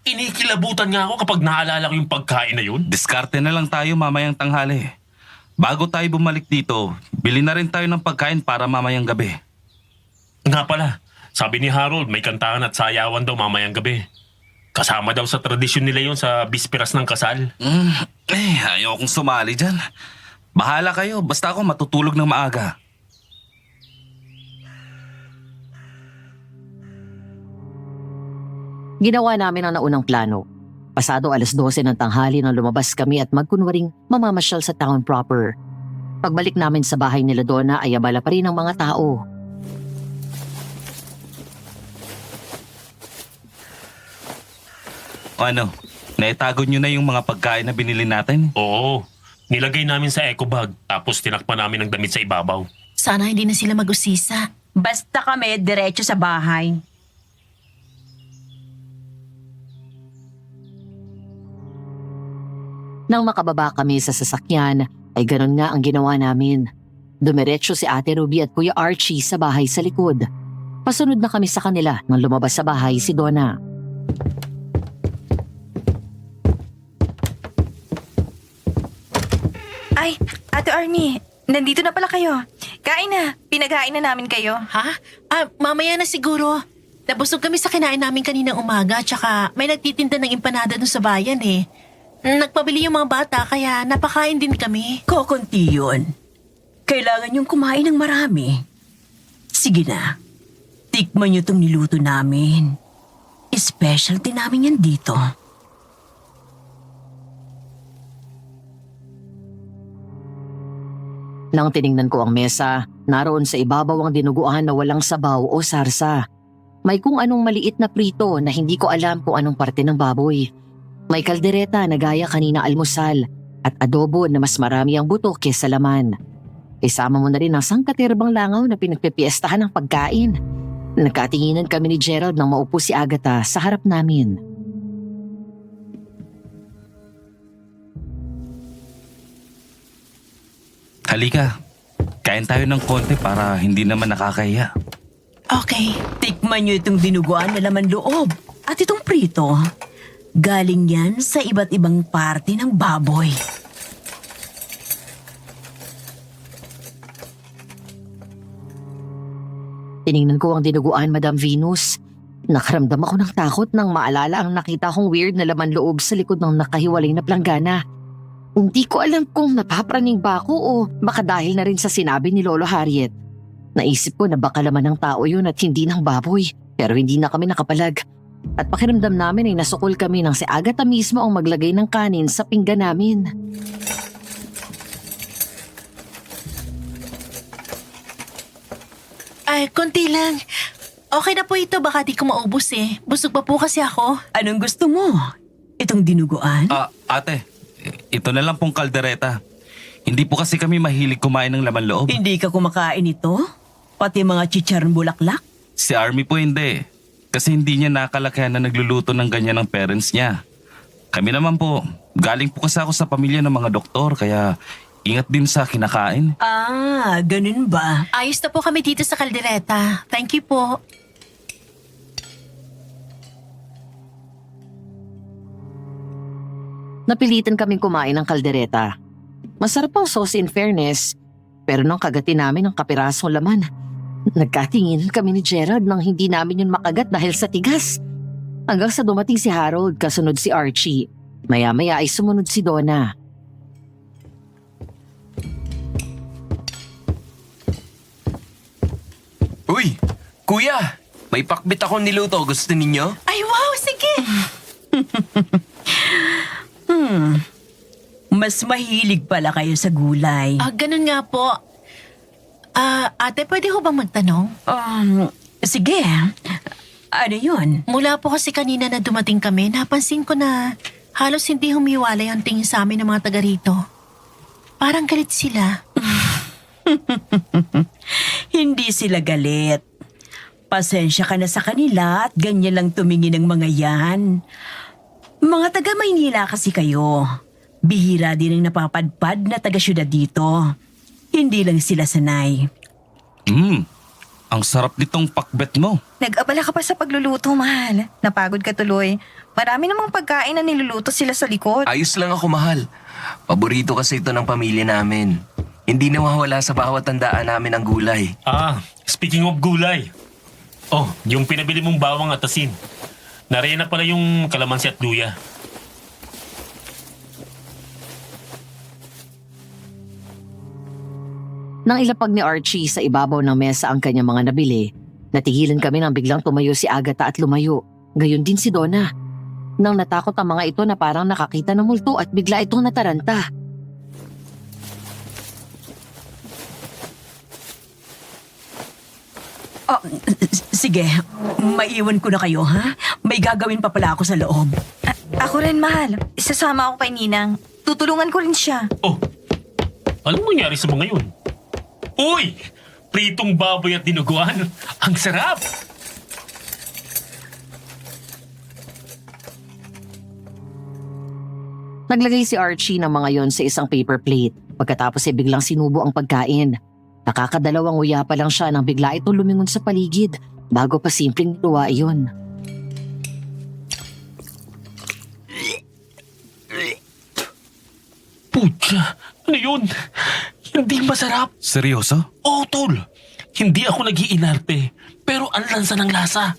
Inikilabutan nga ako kapag naalala ko yung pagkain na yun. Diskarte na lang tayo mamayang tanghali. Bago tayo bumalik dito, bili na rin tayo ng pagkain para mamayang gabi. Nga pala, sabi ni Harold may kantahan at sayawan daw mamayang gabi. Kasama daw sa tradisyon nila yun sa bisperas ng kasal. Ayaw kong sumali dyan. Bahala kayo, basta ako matutulog ng maaga. Ginawa namin ang naunang plano. Pasado 12:00 ng tanghali nang lumabas kami at magkunwaring mamamasyal sa town proper. Pagbalik namin sa bahay nila Donna ay abala pa rin ang mga tao. O ano, naitago nyo na yung mga pagkain na binili natin? Oo, nilagay namin sa eco bag tapos tinakpan namin ng damit sa ibabaw. Sana hindi na sila mag-usisa. Basta kami, diretso sa bahay. Nang makababa kami sa sasakyan, ay ganun nga ang ginawa namin. Dumiretso si Ate Ruby at Kuya Archie sa bahay sa likod. Pasunod na kami sa kanila nang lumabas sa bahay si Donna. Ay, Ate Army, nandito na pala kayo. Kain na, pinaghain na namin kayo. Ha? Mamaya na siguro. Nabusog kami sa kinain namin kaninang umaga tsaka may nagtitinda ng empanada dun sa bayan eh. Nagpabili yung mga bata kaya napakain din kami. Kokonti yun. Kailangan yung kumain ng marami. Sige na. Tikman nyo tong niluto namin. Specialty namin yan dito. Nang tiningnan ko ang mesa, naroon sa ibabaw ang dinuguan na walang sabaw o sarsa. May kung anong maliit na prito na hindi ko alam kung anong parte ng baboy. May kaldereta na gaya kanina almusal at adobo na mas marami ang buto kesa laman. Isama mo na rin ang sangkaterbang langaw na pinagpipiestahan ng pagkain. Nagkatinginan kami ni Gerald nang maupo si Agatha sa harap namin. Halika, kain tayo ng konti para hindi naman nakakahiya. Okay. Tikman nyo itong dinuguan na laman loob. At itong prito. Galing yan sa iba't ibang parte ng baboy. Tiningnan ko ang dinuguan, Madam Venus. Nakaramdam ako ng takot nang maalala ang nakita kong weird na laman loob sa likod ng nakahiwalay na planggana. Hindi ko alam kung napapraning ba ako o baka dahil na rin sa sinabi ni Lolo Harriet. Naisip ko na baka laman ng tao yun at hindi ng baboy, pero hindi na kami nakapalag. At pakiramdam namin ay nasukol kami nang si Agatha mismo ang maglagay ng kanin sa pinggan namin. Ay, konti lang. Okay na po ito, baka di ko maubos eh. Busog pa po kasi ako. Anong gusto mo? Itong dinuguan? Ate, ito na lang pong kaldereta. Hindi po kasi kami mahilig kumain ng laman loob. Hindi ka kumakain ito? Pati mga chicharon bulaklak? Si Army po hindi. Kasi hindi niya nakalakihan na nagluluto ng ganyan ng parents niya. Kami naman po, galing po kasi ako sa pamilya ng mga doktor kaya ingat din sa kinakain. Ganun ba? Ayos na po kami dito sa kaldereta. Thank you po. Napilitan kaming kumain ng kaldereta. Masarap ang sauce in fairness, pero nang kagatin namin ang kapirasong laman, nagkatingin kami ni Gerald nang hindi namin yun makagat dahil sa tigas. Hanggang sa dumating si Harold, kasunod si Archie. Maya-maya ay sumunod si Donna. Uy, kuya! May pakbit akong niluto. Gusto ninyo? Ay, wow! Sige! Mas mahilig pala kayo sa gulay. Ganun nga po. Ate, pwede ho bang magtanong? Sige. Ano yun? Mula po kasi kanina na dumating kami, napansin ko na halos hindi humiwalay ang tingin sa amin ng mga taga rito. Parang galit sila. Hindi sila galit. Pasensya ka na sa kanila at ganyan lang tumingin ng mga yan. Mga taga Maynila kasi kayo. Bihira din ang napapadpad na taga-syudad dito. Hindi lang sila sanay. Ang sarap nitong pakbet mo. Nag-abala ka pa sa pagluluto, mahal. Napagod ka tuloy. Marami namang pagkain na niluluto sila sa likod. Ayos lang ako, mahal. Paborito kasi ito ng pamilya namin. Hindi nawawala sa bawat tandaan namin ang gulay. Speaking of gulay. Oh, yung pinabili mong bawang at asin. Nariyan na pala yung kalamansi at luya. Nang ilapag ni Archie sa ibabaw ng mesa ang kanyang mga nabili, natigilan kami nang biglang tumayo si Agatha at lumayo. Gayon din si Donna. Nang natakot ang mga ito na parang nakakita ng multo at bigla itong nataranta. Oh, sige, maiwan ko na kayo, ha? May gagawin pa pala ako sa loob. Ako rin, mahal. Isasama ako kay Ninang. Tutulungan ko rin siya. Oh, anong nangyari sa mga yun? Uy! Pritong baboy at dinuguan. Ang sarap! Naglagay si Archie ng mga yon sa isang paper plate. Pagkatapos ay biglang sinubo ang pagkain. Nakakadalawang uya pa lang siya nang bigla itong lumingon sa paligid bago pa simpleng luwa iyon. Putya, ano yun? Hindi masarap. Seryoso? Oo, tol. Hindi ako nag-iinarte. Pero ang lansa ng lasa.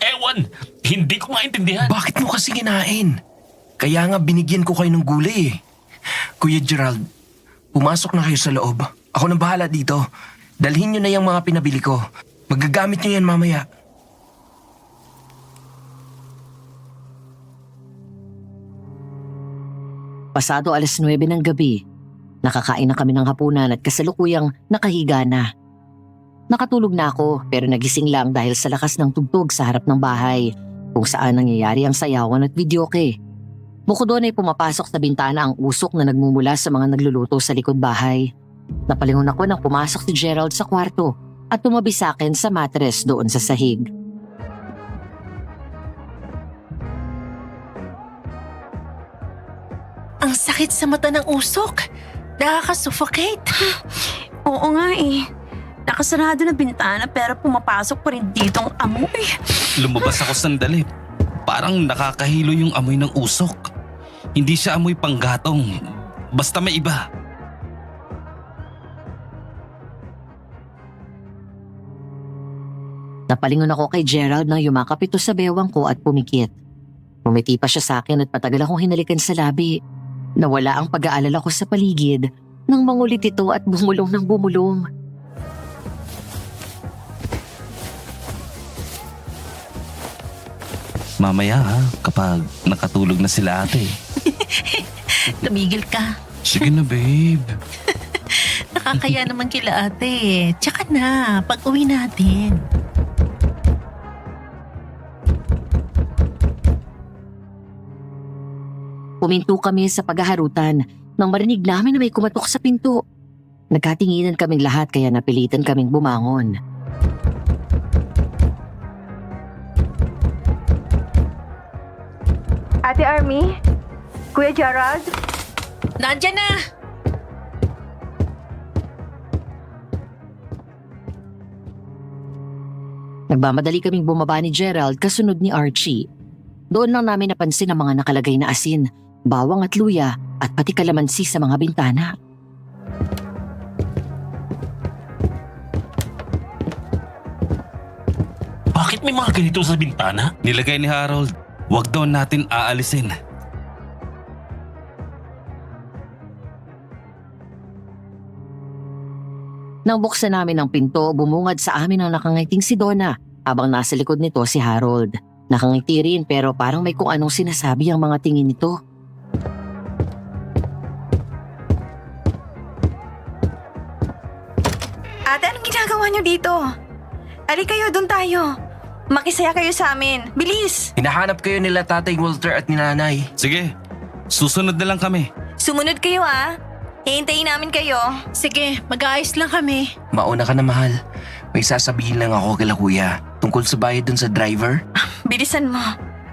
Ewan, hindi ko maintindihan. Bakit mo kasi kinain? Kaya nga binigyan ko kayo ng gulay eh. Kuya Gerald, pumasok na kayo sa loob. Ako nang bahala dito. Dalhin nyo na yung mga pinabili ko. Magagamit nyo yan mamaya. Pasado 9:00 ng gabi, nakakain na kami ng hapunan at kasalukuyang nakahiga na. Nakatulog na ako pero nagising lang dahil sa lakas ng tugtog sa harap ng bahay kung saan nangyayari ang sayawan at videoke. Bukod doon ay pumapasok sa bintana ang usok na nagmumula sa mga nagluluto sa likod bahay. Napalingon ako nang pumasok si Gerald sa kwarto at tumabi sa akin sa matres doon sa sahig. Ang sakit sa mata ng usok. Nakaka-suffocate. Oo nga eh. Nakasarado na bintana pero pumapasok pa rin dito ang amoy. Lumabas ako sandali. Parang nakakahilo yung amoy ng usok. Hindi siya amoy panggatong. Basta may iba. Napalingon ako kay Gerald nang yumakap ito sa bewang ko at pumikit. Pumiti pa siya sa akin at patagal akong hinalikan sa labi. Nawala ang pag-aalala ko sa paligid nang mangulit ito at bumulong ng bumulong. Mamaya ha, kapag nakatulog na sila ate. Tumigil ka. Sige na babe. Nakakaya naman kila ate. Tsaka na, pag-uwi natin. Puminto kami sa paghaharutan nang marinig namin na may kumatok sa pinto. Nagkatinginan kaming lahat kaya napilitan kaming bumangon. Ate Army? Kuya Gerald? Nandyan na! Nagmamadali kaming bumaba ni Gerald kasunod ni Archie. Doon lang namin napansin ang mga nakalagay na asin, bawang at luya at pati kalamansi sa mga bintana. Bakit may mga ganito sa bintana? Nilagay ni Harold. Huwag daw natin aalisin. Nang buksan namin ang pinto, bumungad sa amin ang nakangiting si Donna habang nasa likod nito si Harold. Nakangiti rin pero parang may kung anong sinasabi ang mga tingin nito. Ate, anong ginagawa niyo dito? Ali kayo, doon tayo. Makisaya kayo sa amin. Bilis! Hinahanap kayo nila Tatay Walter at ni Nanay. Sige, susunod na lang kami. Sumunod kayo ah. Hihintayin namin kayo. Sige, mag-aayos lang kami. Mauna ka na mahal. May sasabihin lang ako kila kuya. Tungkol sa bayad dun sa driver. Bilisan mo.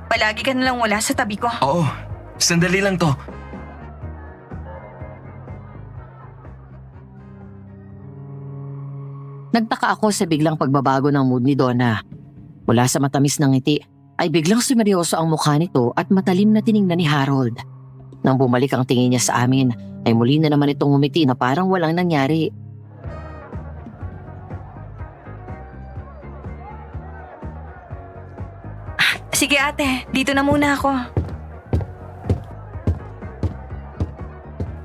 Palagi ka nalang wala sa tabi ko. Oo, sandali lang to. Nagtaka ako sa biglang pagbabago ng mood ni Donna. Mula sa matamis ng ngiti, ay biglang sumeryoso ang mukha nito at matalim na tiningnan ni Harold. Nang bumalik ang tingin niya sa amin, ay muli na naman itong umiti na parang walang nangyari. Sige ate, dito na muna ako.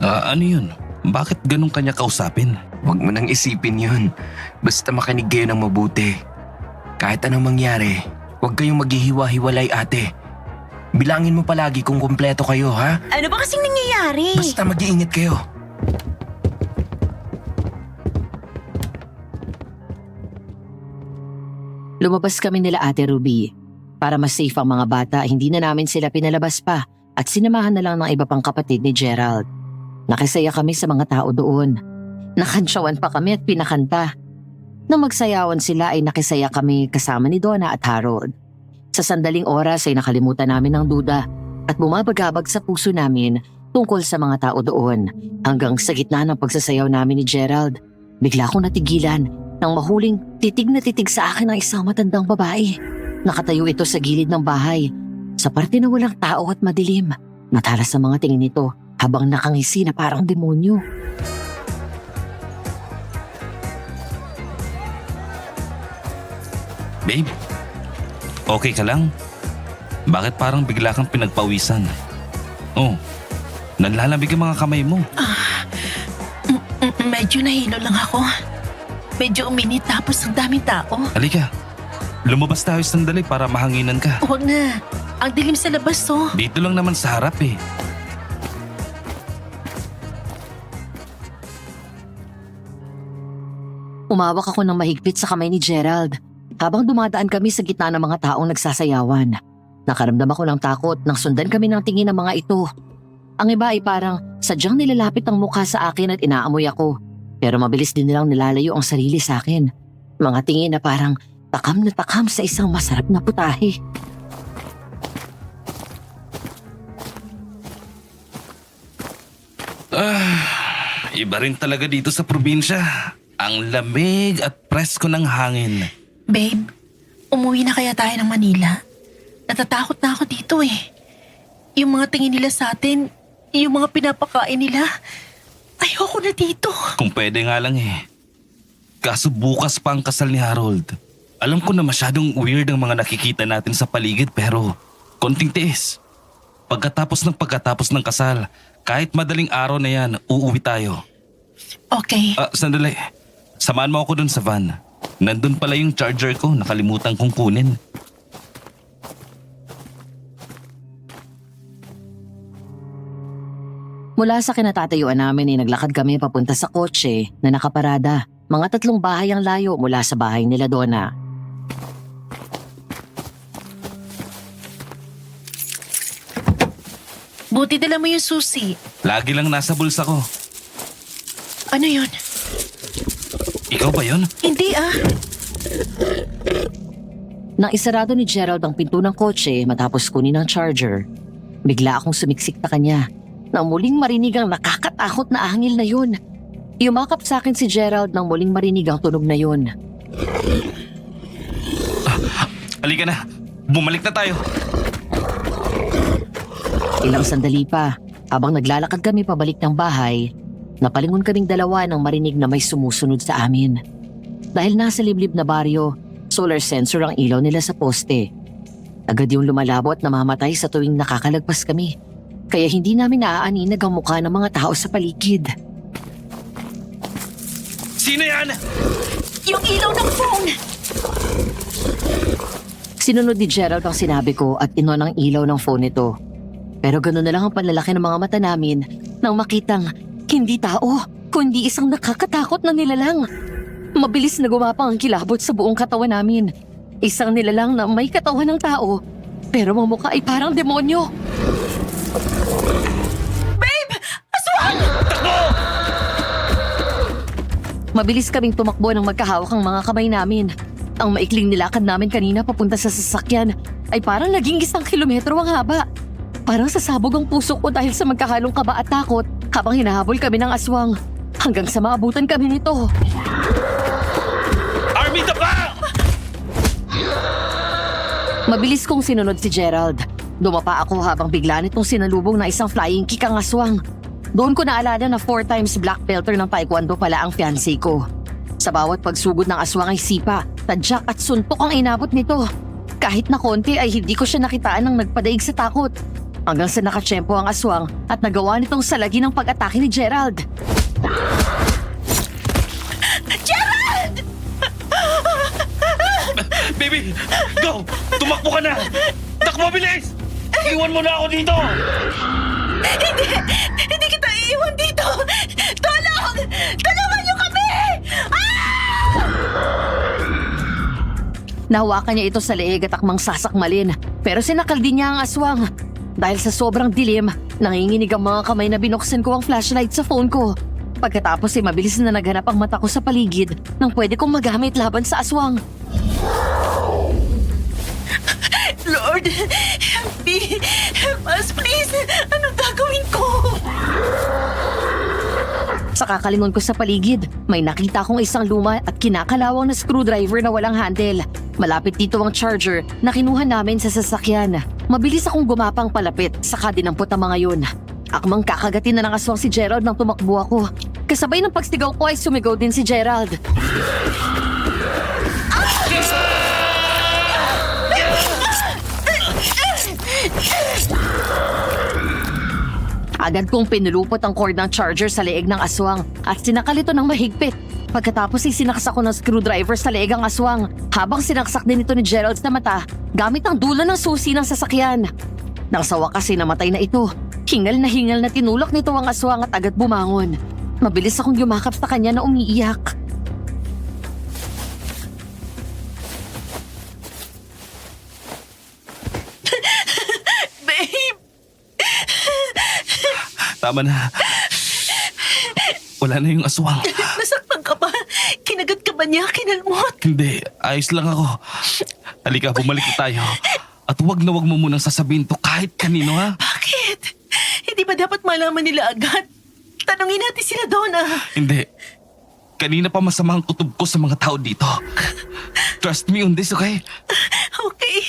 Ano yun? Bakit ganun kanya kausapin? Huwag mo nang isipin yun. Basta makinig kayo ng mabuti. Kahit anong mangyari, huwag kayong maghihiwa-hiwalay ate. Bilangin mo palagi kung kumpleto kayo ha? Ano ba kasing nangyayari? Basta mag-iingat kayo. Lumabas kami nila Ate Ruby. Para mas safe ang mga bata, hindi na namin sila pinalabas pa at sinamahan na lang ng iba pang kapatid ni Gerald. Nakisaya kami sa mga tao doon. Nakantsawan pa kami at pinakanta. Nang magsayawan sila ay nakisaya kami kasama ni Donna at Harold. Sa sandaling oras ay nakalimutan namin ang duda at bumabagabag sa puso namin tungkol sa mga tao doon. Hanggang sa gitna ng pagsasayaw namin ni Gerald, bigla akong natigilan nang mahuling titig na titig sa akin ang isang matandang babae. Nakatayo ito sa gilid ng bahay, sa parte na walang tao at madilim. Matalas sa mga tingin nito habang nakangisi na parang demonyo. Babe, okay ka lang? Bakit parang bigla kang pinagpawisan? Oh, nanlalamig ang mga kamay mo. Medyo nahilo lang ako. Medyo uminit tapos ang daming tao. Halika, lumabas tayo sandali para mahanginan ka. Huwag na. Ang dilim sa labas oh. Dito lang naman sa harap eh. Umawak ako ng mahigpit sa kamay ni Gerald habang dumadaan kami sa gitna ng mga taong nagsasayawan. Nakaramdam ako ng takot nang sundan kami ng tingin ng mga ito. Ang iba ay parang sadyang nilalapit ang mukha sa akin at inaamoy ako. Pero mabilis din nilang nilalayo ang sarili sa akin. Mga tingin na parang takam na takam sa isang masarap na putahe. Iba rin talaga dito sa probinsya. Ang lamig at presko ng hangin. Babe, umuwi na kaya tayo ng Manila? Natatakot na ako dito eh. Yung mga tingin nila sa atin, yung mga pinapakain nila, ayoko na dito. Kung pwede nga lang eh. Kaso bukas pa ang kasal ni Harold. Alam ko na masyadong weird ang mga nakikita natin sa paligid pero konting tiis. Pagkatapos ng kasal, kahit madaling araw na yan, uuwi tayo. Okay. Sandali. Samahan mo ako dun sa van. Nandun pala yung charger ko, nakalimutan kong kunin. Mula sa kinatatayuan namin ay naglakad kami papunta sa kotse na nakaparada. Mga 3 bahay ang layo mula sa bahay nila Donna. Buti dala mo yung susi. Lagi lang nasa bulsa ko. Ano yun? Ikaw ba yun? Hindi ah. Nang isarado ni Gerald ang pinto ng kotse matapos kunin ang charger, bigla akong sumiksik na kanya nang muling marinig ang nakakatakot na ahangil na yun. Yumakap sa akin si Gerald nang muling marinig ang tunog na yun. Halika na. Bumalik na tayo. Ilang sandali pa, habang naglalakad kami pabalik ng bahay, napalingon kaming dalawa nang marinig na may sumusunod sa amin. Dahil nasa liblib na baryo, solar sensor ang ilaw nila sa poste. Agad yung lumalabo at namamatay sa tuwing nakakalagpas kami. Kaya hindi namin naaaninag ang mukha ng mga tao sa paligid. Sino yan? Yung ilaw ng phone! Sinunod ni Gerald ang sinabi ko at inon ang ilaw ng phone nito. Pero gano'n na lang ang panlalaki ng mga mata namin nang makitang hindi tao, kundi isang nakakatakot na nilalang. Mabilis na gumapang ang kilabot sa buong katawan namin. Isang nilalang na may katawan ng tao, pero ang mukha ay parang demonyo. Babe! Aswang! Mabilis kaming tumakbo ng magkahawak ang mga kamay namin. Ang maikling nilakad namin kanina papunta sa sasakyan ay parang naging 1 kilometro ang haba. Parang sasabog ang puso ko dahil sa magkahalong kaba at takot habang hinahabol kami ng aswang. Hanggang sa maabutan kami nito. Army the back! Mabilis kong sinunod si Gerald. Dumapa ako habang bigla nitong sinalubong na isang flying kick ang aswang. Doon ko naalala na 4 times black belter ng taekwondo pala ang fiancé ko. Sa bawat pagsugod ng aswang ay sipa, tadyak at suntok ang inabot nito. Kahit na konti ay hindi ko siya nakitaan ng nagpadaig sa takot. Hanggang sa nakatsyempo ang aswang at nagawa nitong salagi ng pag-atake ni Gerald. Gerald! Baby, go! Tumakbo ka na! Takbo, bilis! Iwan mo na ako dito! Hindi kita iiwan dito! Tulong! Tulungan niyo kami! Ah! Nahawakan niya ito sa leeg at akmang sasakmalin. Pero sinakal din niya ang aswang. Dahil sa sobrang dilim, nanginginig ang mga kamay na binuksan ko ang flashlight sa phone ko. Pagkatapos ay mabilis na naghanap ang mata ko sa paligid nang pwede kong magamit laban sa aswang. Lord, help me. Help us, please. Anong gagawin ko? Sa kakalingon ko sa paligid, may nakita akong isang luma at kinakalawang na screwdriver na walang handle. Malapit dito ang charger na kinuha namin sa sasakyan. Mabilis akong gumapang palapit, saka dinampot ang mga yun. Akmang kakagatin na ng aswang si Gerald nang tumakbo ako. Kasabay ng pagsigaw ko ay sumigaw din si Gerald. Agad kong pinulupot ang cord ng charger sa leeg ng aswang at sinakal ito ng mahigpit. Pagkatapos ay sinaksak ko ng screwdriver sa leeg ang aswang habang sinaksak din ito ni Gerald sa mata gamit ang dulo ng susi ng sasakyan. Nang sa wakas ay namatay na ito. Hingal na tinulak nito ang aswang at agad bumangon. Mabilis akong yumakap sa kanya na umiiyak. Babe, Tama na. Wala na yung aswang. nasaktan ka ba? Kinagat ka ba niya? Kinalmot? Hindi, ayos lang ako. Halika, bumalik na tayo. At wag na wag mo munang sasabihin to kahit kanino, ha? Bakit? Hindi ba dapat malaman nila agad? Tanungin natin sila Donna. Hindi. Kanina pa masama ang kutob ko sa mga tao dito. Trust me on this, okay? Okay.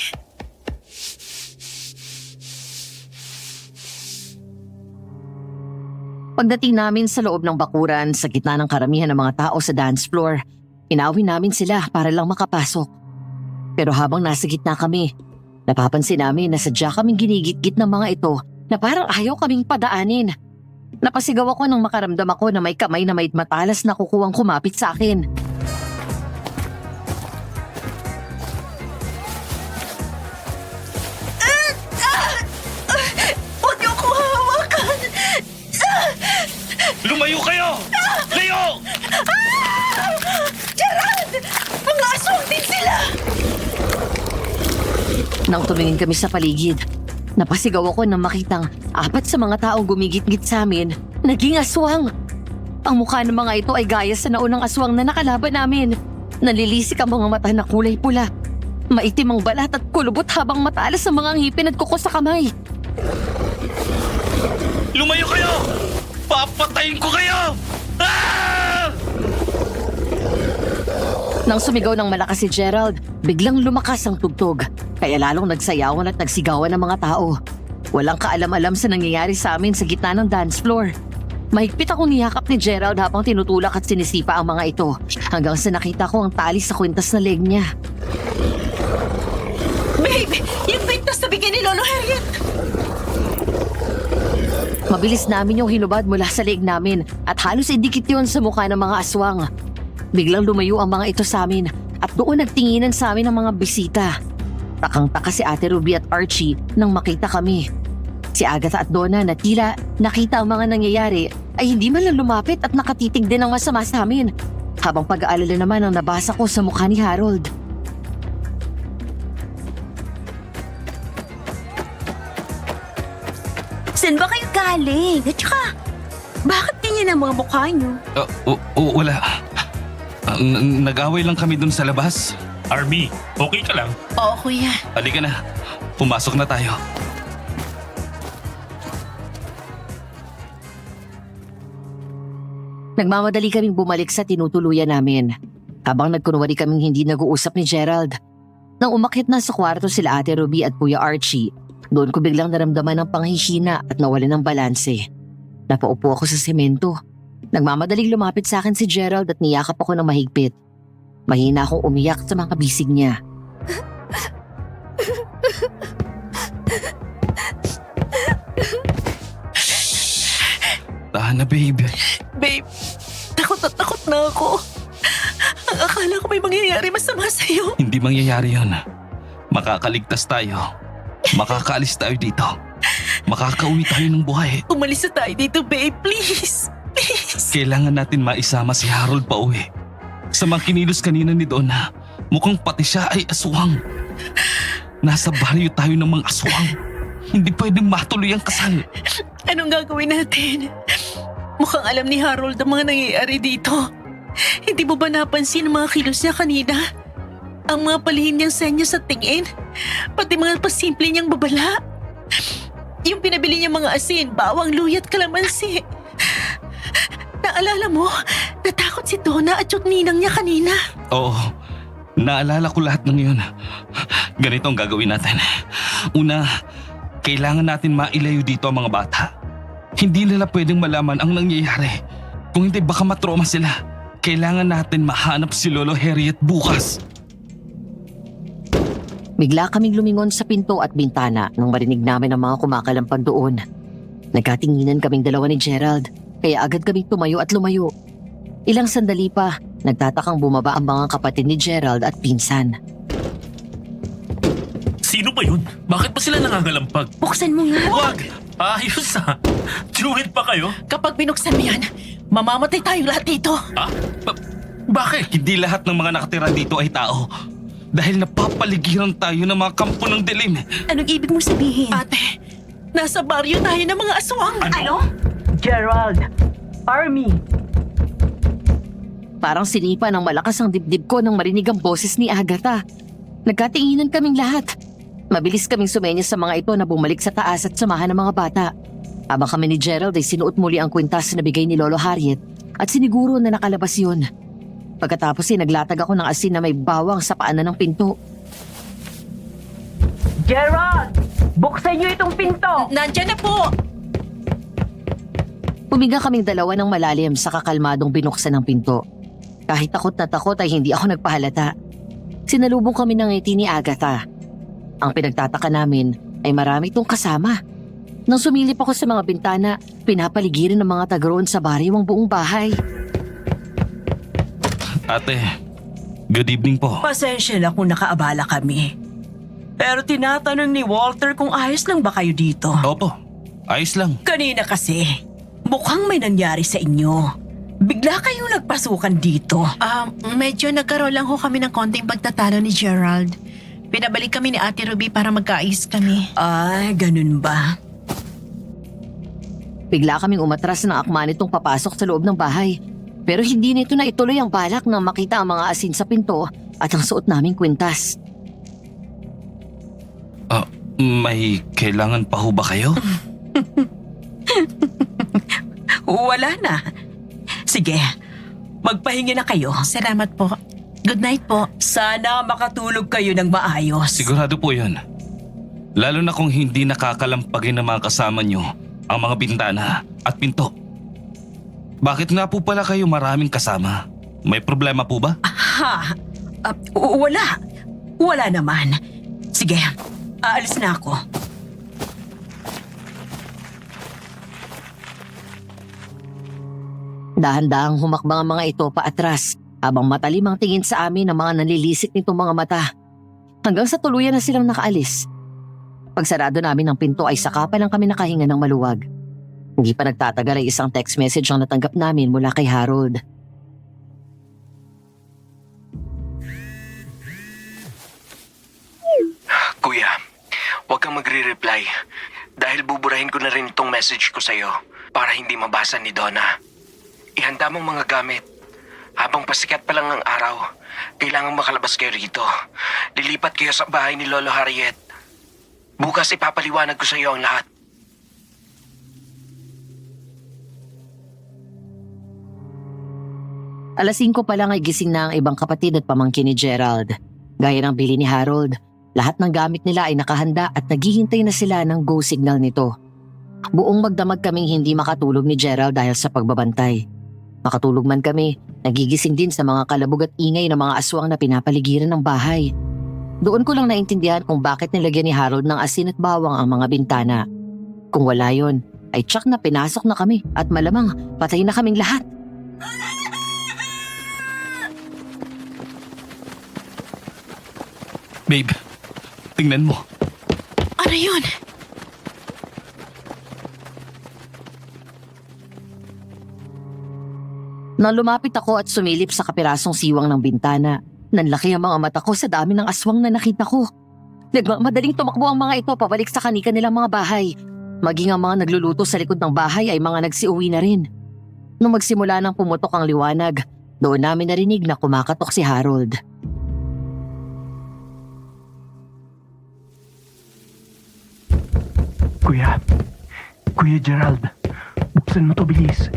Pagdating namin sa loob ng bakuran sa gitna ng karamihan ng mga tao sa dance floor, inawi namin sila para lang makapasok. Pero habang nasa gitna kami, napapansin namin na sadya kaming ginigit-git ng mga ito na parang ayaw kaming padaanin. Napasigaw ako nang makaramdam ako na may kamay na may matalas na kukuwang kumapit sa akin. Huwag niyo ko hawakan. Lumayo kayo! Layo! Gerald! Mga aswang din sila! Nang tumingin kami sa paligid, napasigaw ako nang makitang 4 sa mga taong gumigit-git sa amin, naging aswang. Ang mukha ng mga ito ay gaya sa naunang aswang na nakalaban namin. Nalilisik ang mga mata na kulay pula. Maitim ang balat at kulubot habang matalas ang mga ngipin at kuko sa kamay. Lumayo kayo! Papatayin ko kayo! Ah! Nang sumigaw ng malakas si Gerald, biglang lumakas ang tugtog. Kaya lalong nagsayawan at nagsigawan ng mga tao. Walang kaalam-alam sa nangyayari sa amin sa gitna ng dance floor. Mahigpit akong niyakap ni Gerald habang tinutulak at sinisipa ang mga ito hanggang sa nakita ko ang tali sa kwintas na leg niya. Babe! Yung pintas na bigyan ni Lolo Harriet! Mabilis namin yung hinubad mula sa leg namin at halos idikit yun sa mukha ng mga aswang. Biglang lumayo ang mga ito sa amin at doon nagtinginan sa amin ang mga bisita. Takang-taka si Ate Ruby at Archie nang makita kami. Si Agatha at Donna na tila nakita ang mga nangyayari ay hindi man lang lumapit at nakatitig din ang masama sa amin. Habang pag-aalala naman ang nabasa ko sa mukha ni Harold. Saan ba kayo galing? At saka, bakit ganyan ang mga mukha niyo? Wala. Nag-away lang kami dun sa labas. Army, okay ka lang? Oo, kuya. Halika na. Pumasok na tayo. Nagmamadali kaming bumalik sa tinutuluyan namin. Habang nagkunwari kaming hindi nag-uusap ni Gerald. Nang umakyat na sa kwarto sila Ate Ruby at Kuya Archie, doon ko biglang naramdaman ng panghihina at nawalan ng balanse. Napaupo ako sa semento. Nagmamadaling lumapit sa akin si Gerald at niyakap ako ng mahigpit. Mahina akong umiyak sa mga bisig niya. Tahan na, babe. Babe, takot na ako. Ang akala ko may mangyayari masama sa'yo. Hindi mangyayari yun. Makakaligtas tayo. Makakaalis tayo dito. Makakauwi tayo ng buhay. Umalis na tayo dito, babe. Please. Please. Kailangan natin maisama si Harold pa uwi. Sa mga kinilos kanina ni Donna, Mukhang pati siya ay aswang. Nasa baryo tayo ng mga aswang. Hindi pwedeng matuloy ang kasal. Anong gagawin natin? Mukhang alam ni Harold ang mga nangyayari dito. Hindi mo ba napansin ang mga kilos niya kanina? Ang mga palihim niyang senyas sa tingin, pati mga pasimple niyang babala. Yung pinabili niyang mga asin, bawang, luya at kalamansi. Naalala mo, natakot si Donna at yung ninang niya kanina. Oo, naalala ko lahat ng yun. Ganito ang gagawin natin. Una, kailangan natin mailayo dito ang mga bata. Hindi nila pwedeng malaman ang nangyayari. Kung hindi, baka matroma sila. Kailangan natin mahanap si Lolo Harriet bukas. Bigla kaming lumingon sa pinto at bintana nang marinig namin ang mga kumakalampag doon. Nagkatinginan kaming dalawa ni Gerald, kaya agad kaming tumayo at lumayo. Ilang sandali pa, nagtatakang bumaba ang mga kapatid ni Gerald at pinsan. Sino ba yun? Bakit pa sila nangangalampag? Buksan mo nga. Wag! Ayos ah! Druid pa kayo? Kapag binuksan mo yan, mamamatay tayong lahat dito. Ah? Bakit? Hindi lahat ng mga nakatira dito ay tao. Dahil napapaligiran tayo ng mga kampo ng dilim. Anong ibig mong sabihin? Ate, nasa baryo tayo ng mga aswang. Ano? Gerald! Army! Parang sinipa ng malakas ang dibdib ko nang marinig ang boses ni Agatha. Nagkatinginan kaming lahat. Mabilis kaming sumenyas sa mga ito na bumalik sa taas at samahan ng mga bata. Habang kami ni Gerald ay sinuot muli ang kwintas na bigay ni Lolo Harriet at siniguro na nakalabas yun. Pagkatapos ay naglatag ako ng asin na may bawang sa paanan ng pinto. Gerald! Buksan niyo itong pinto! Nandyan na po! Huminga kaming dalawa ng malalim sa kakalmadong binuksan ng pinto. Kahit takot na takot ay hindi ako nagpahalata. Sinalubong kami ng ngiti ni Agatha. Ang pinagtataka namin ay marami itong kasama. Nang sumilip ako sa mga bintana, pinapaligiran ng mga taga-roon sa baryo ang buong bahay. Ate, good evening po. Pasensya na kung nakaabala kami. Pero tinatanong ni Walter kung ayos lang ba kayo dito. Opo, ayos lang. Kanina kasi, mukhang may nangyari sa inyo. Bigla kayong nagpasukan dito. Medyo nagkaroon lang ho kami ng konting pagtatalo ni Gerald. Pinabalik kami ni Ate Ruby para magkaayos kami. Ay, ganun ba? Bigla kaming umatras ng akma nitong papasok sa loob ng bahay. Pero hindi nito na ituloy ang balak nang makita ang mga asin sa pinto at ang suot naming kwintas. May kailangan pa ho ba kayo? Wala na. Sige, magpahinga na kayo. Salamat po. Good night po. Sana makatulog kayo ng maayos. Sigurado po yun. Lalo na kung hindi nakakalampagin ng mga kasama nyo ang mga bintana at pinto. Bakit nga po pala kayo maraming kasama? May problema po ba? Ha? Wala. Wala naman. Sige, aalis na ako. Dahan-dahang humakbang ang mga ito paatras habang matalim ang tingin sa amin ng mga nalilisik nitong mga mata. Hanggang sa tuluyan na silang nakaalis. Pagsarado namin ng pinto ay saka pa lang kami nakahinga ng maluwag. Hindi pa nagtatagal ay isang text message ang natanggap namin mula kay Harold. Kuya, huwag kang magre-reply. Dahil buburahin ko na rin itong message ko sa'yo para hindi mabasa ni Donna. Ihanda mong mga gamit. Habang pasikat pa lang ang araw, kailangang makalabas kayo rito. Lilipat kayo sa bahay ni Lolo Harriet. Bukas ipapaliwanag ko sa iyo ang lahat. Alas 5 pa lang ay gising na ang ibang kapatid at pamangkin ni Gerald. Gaya ng bili ni Harold, lahat ng gamit nila ay nakahanda at naghihintay na sila ng go signal nito. Buong magdamag kaming hindi makatulog ni Gerald dahil sa pagbabantay. Makatulog man kami, nagigising din sa mga kalabog at ingay ng mga aswang na pinapaligiran ng bahay. Doon ko lang naintindihan kung bakit nilagyan ni Harold ng asin at bawang ang mga bintana. Kung wala yon, ay tsak na pinasok na kami at malamang patay na kaming lahat. Babe, tingnan mo. Ano yun? Nang lumapit ako at sumilip sa kapirasong siwang ng bintana, Nanlaki ang mga mata ko sa dami ng aswang na nakita ko. Nagmamadaling tumakbo ang mga ito pabalik sa kanilang mga bahay. Maging ang mga nagluluto sa likod ng bahay ay mga nagsiuwi na rin. Nung magsimula nang pumutok ang liwanag, doon namin narinig na kumakatok si Harold. Kuya Gerald, buksan mo to bilis.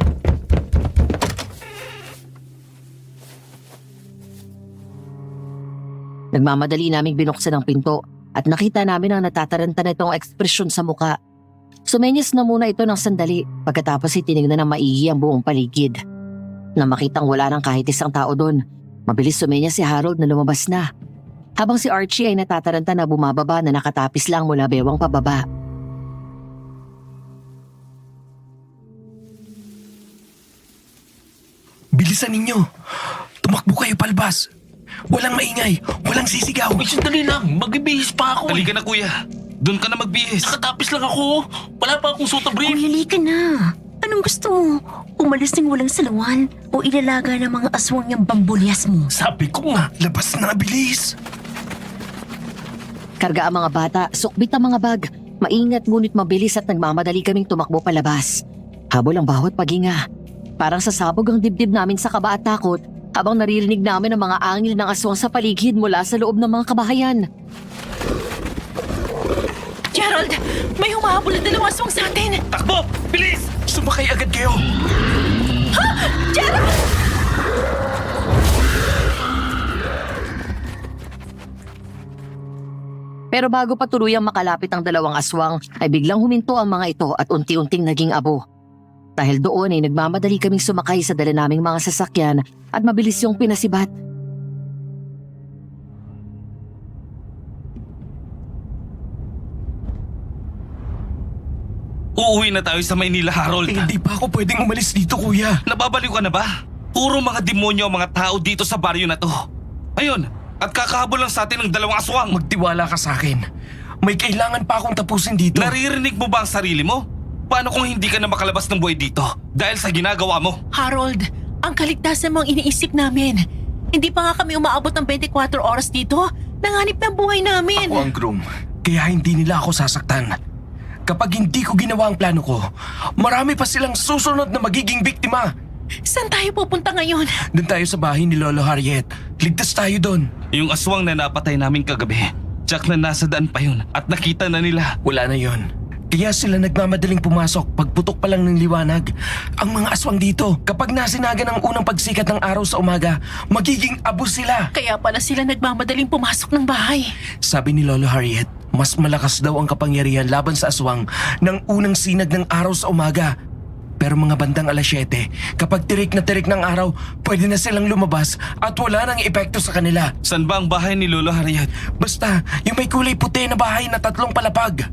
Nagmamadali naming binuksan ang pinto at nakita namin ang natataranta na itong ekspresyon sa muka. Sumenyas na muna ito ng sandali pagkatapos ay tinignan ng maigi ang buong paligid. Nang makitang wala nang kahit isang tao doon, mabilis sumenyas si Harold na lumabas na. Habang si Archie ay natataranta na bumababa na nakatapis lang mula bewang pababa. Bilisan ninyo. Tumakbo kayo palabas. Walang maingay, walang sisigaw. Uy, sandali lang. Magbibihis pa ako. Halika na kuya. Doon ka na magbihis. Nakatapis lang ako. Wala pa akong suot na brief. Uy, halika na. Anong gusto mo? Umalis ng walang salawan o ilalaga ng mga aswang yung bambulyas mo? Sabi ko nga, labas na, bilis. Karga ang mga bata, sukbit ang mga bag. Maingat ngunit mabilis at nagmamadali kaming tumakbo palabas. Habol ang bawat paghinga. Parang sasabog ang dibdib namin sa kaba at takot habang naririnig namin ang mga angil ng aswang sa paligid mula sa loob ng mga kabahayan. Gerald, may humahabol na dalawang aswang sa atin. Takbo! Bilis! Sumakay agad kayo. Pero bago pa tuluyang makalapit ang dalawang aswang ay biglang huminto ang mga ito at unti-unting naging abo. Dahil doon ay nagmamadali kaming sumakay sa dala naming mga sasakyan at mabilis yung pinasibat. Uuwi na tayo sa Maynila, Harold. Hindi pa ako pwedeng umalis dito, kuya. Nababaliw ka na ba? Puro mga demonyo ang mga tao dito sa baryo na to. Ayun, at kakahabol lang sa atin ng dalawang aswang. Magtiwala ka sa akin. May kailangan pa akong tapusin dito. Naririnig mo ba ang sarili mo? Paano kung hindi ka na makalabas ng buhay dito dahil sa ginagawa mo? Harold, ang kaligtasan mo ang iniisip namin. Hindi pa nga kami umaabot ng 24 oras dito. Nanganib ng buhay namin. Ako ang groom, kaya hindi nila ako sasaktan. Kapag hindi ko ginawa ang plano ko, marami pa silang susunod na magiging biktima. Saan tayo pupunta ngayon? Doon tayo sa bahay ni Lolo Harriet. Ligtas tayo doon. Yung aswang na napatay namin kagabi, tsak na nasa daan pa yun at nakita na nila. Wala na yon. Kaya sila nagmamadaling pumasok pagputok pa lang ng liwanag. Ang mga aswang dito, kapag nasinagan ang unang pagsikat ng araw sa umaga, magiging abo sila. Kaya pala sila nagmamadaling pumasok ng bahay. Sabi ni Lolo Harriet, mas malakas daw ang kapangyarihan laban sa aswang ng unang sinag ng araw sa umaga. Pero mga bandang alas 7, kapag tirik ng araw, pwede na silang lumabas at wala nang epekto sa kanila. San ba ang bahay ni Lolo Harriet? Basta, yung may kulay puti na bahay na 3 palapag.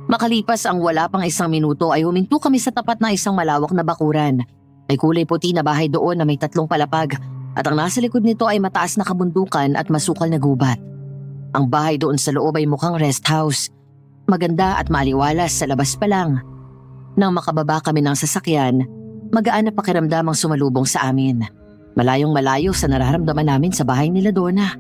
Makalipas ang wala pang 1 minuto ay huminto kami sa tapat na isang malawak na bakuran. May kulay puti na bahay doon na may 3 palapag at ang nasa likod nito ay mataas na kabundukan at masukal na gubat. Ang bahay doon sa loob ay mukhang rest house. Maganda at maliwalas sa labas pa lang. Nang makababa kami ng sasakyan, magaan na pakiramdam ang sumalubong sa amin. Malayong malayo sa nararamdaman namin sa bahay nila Donna.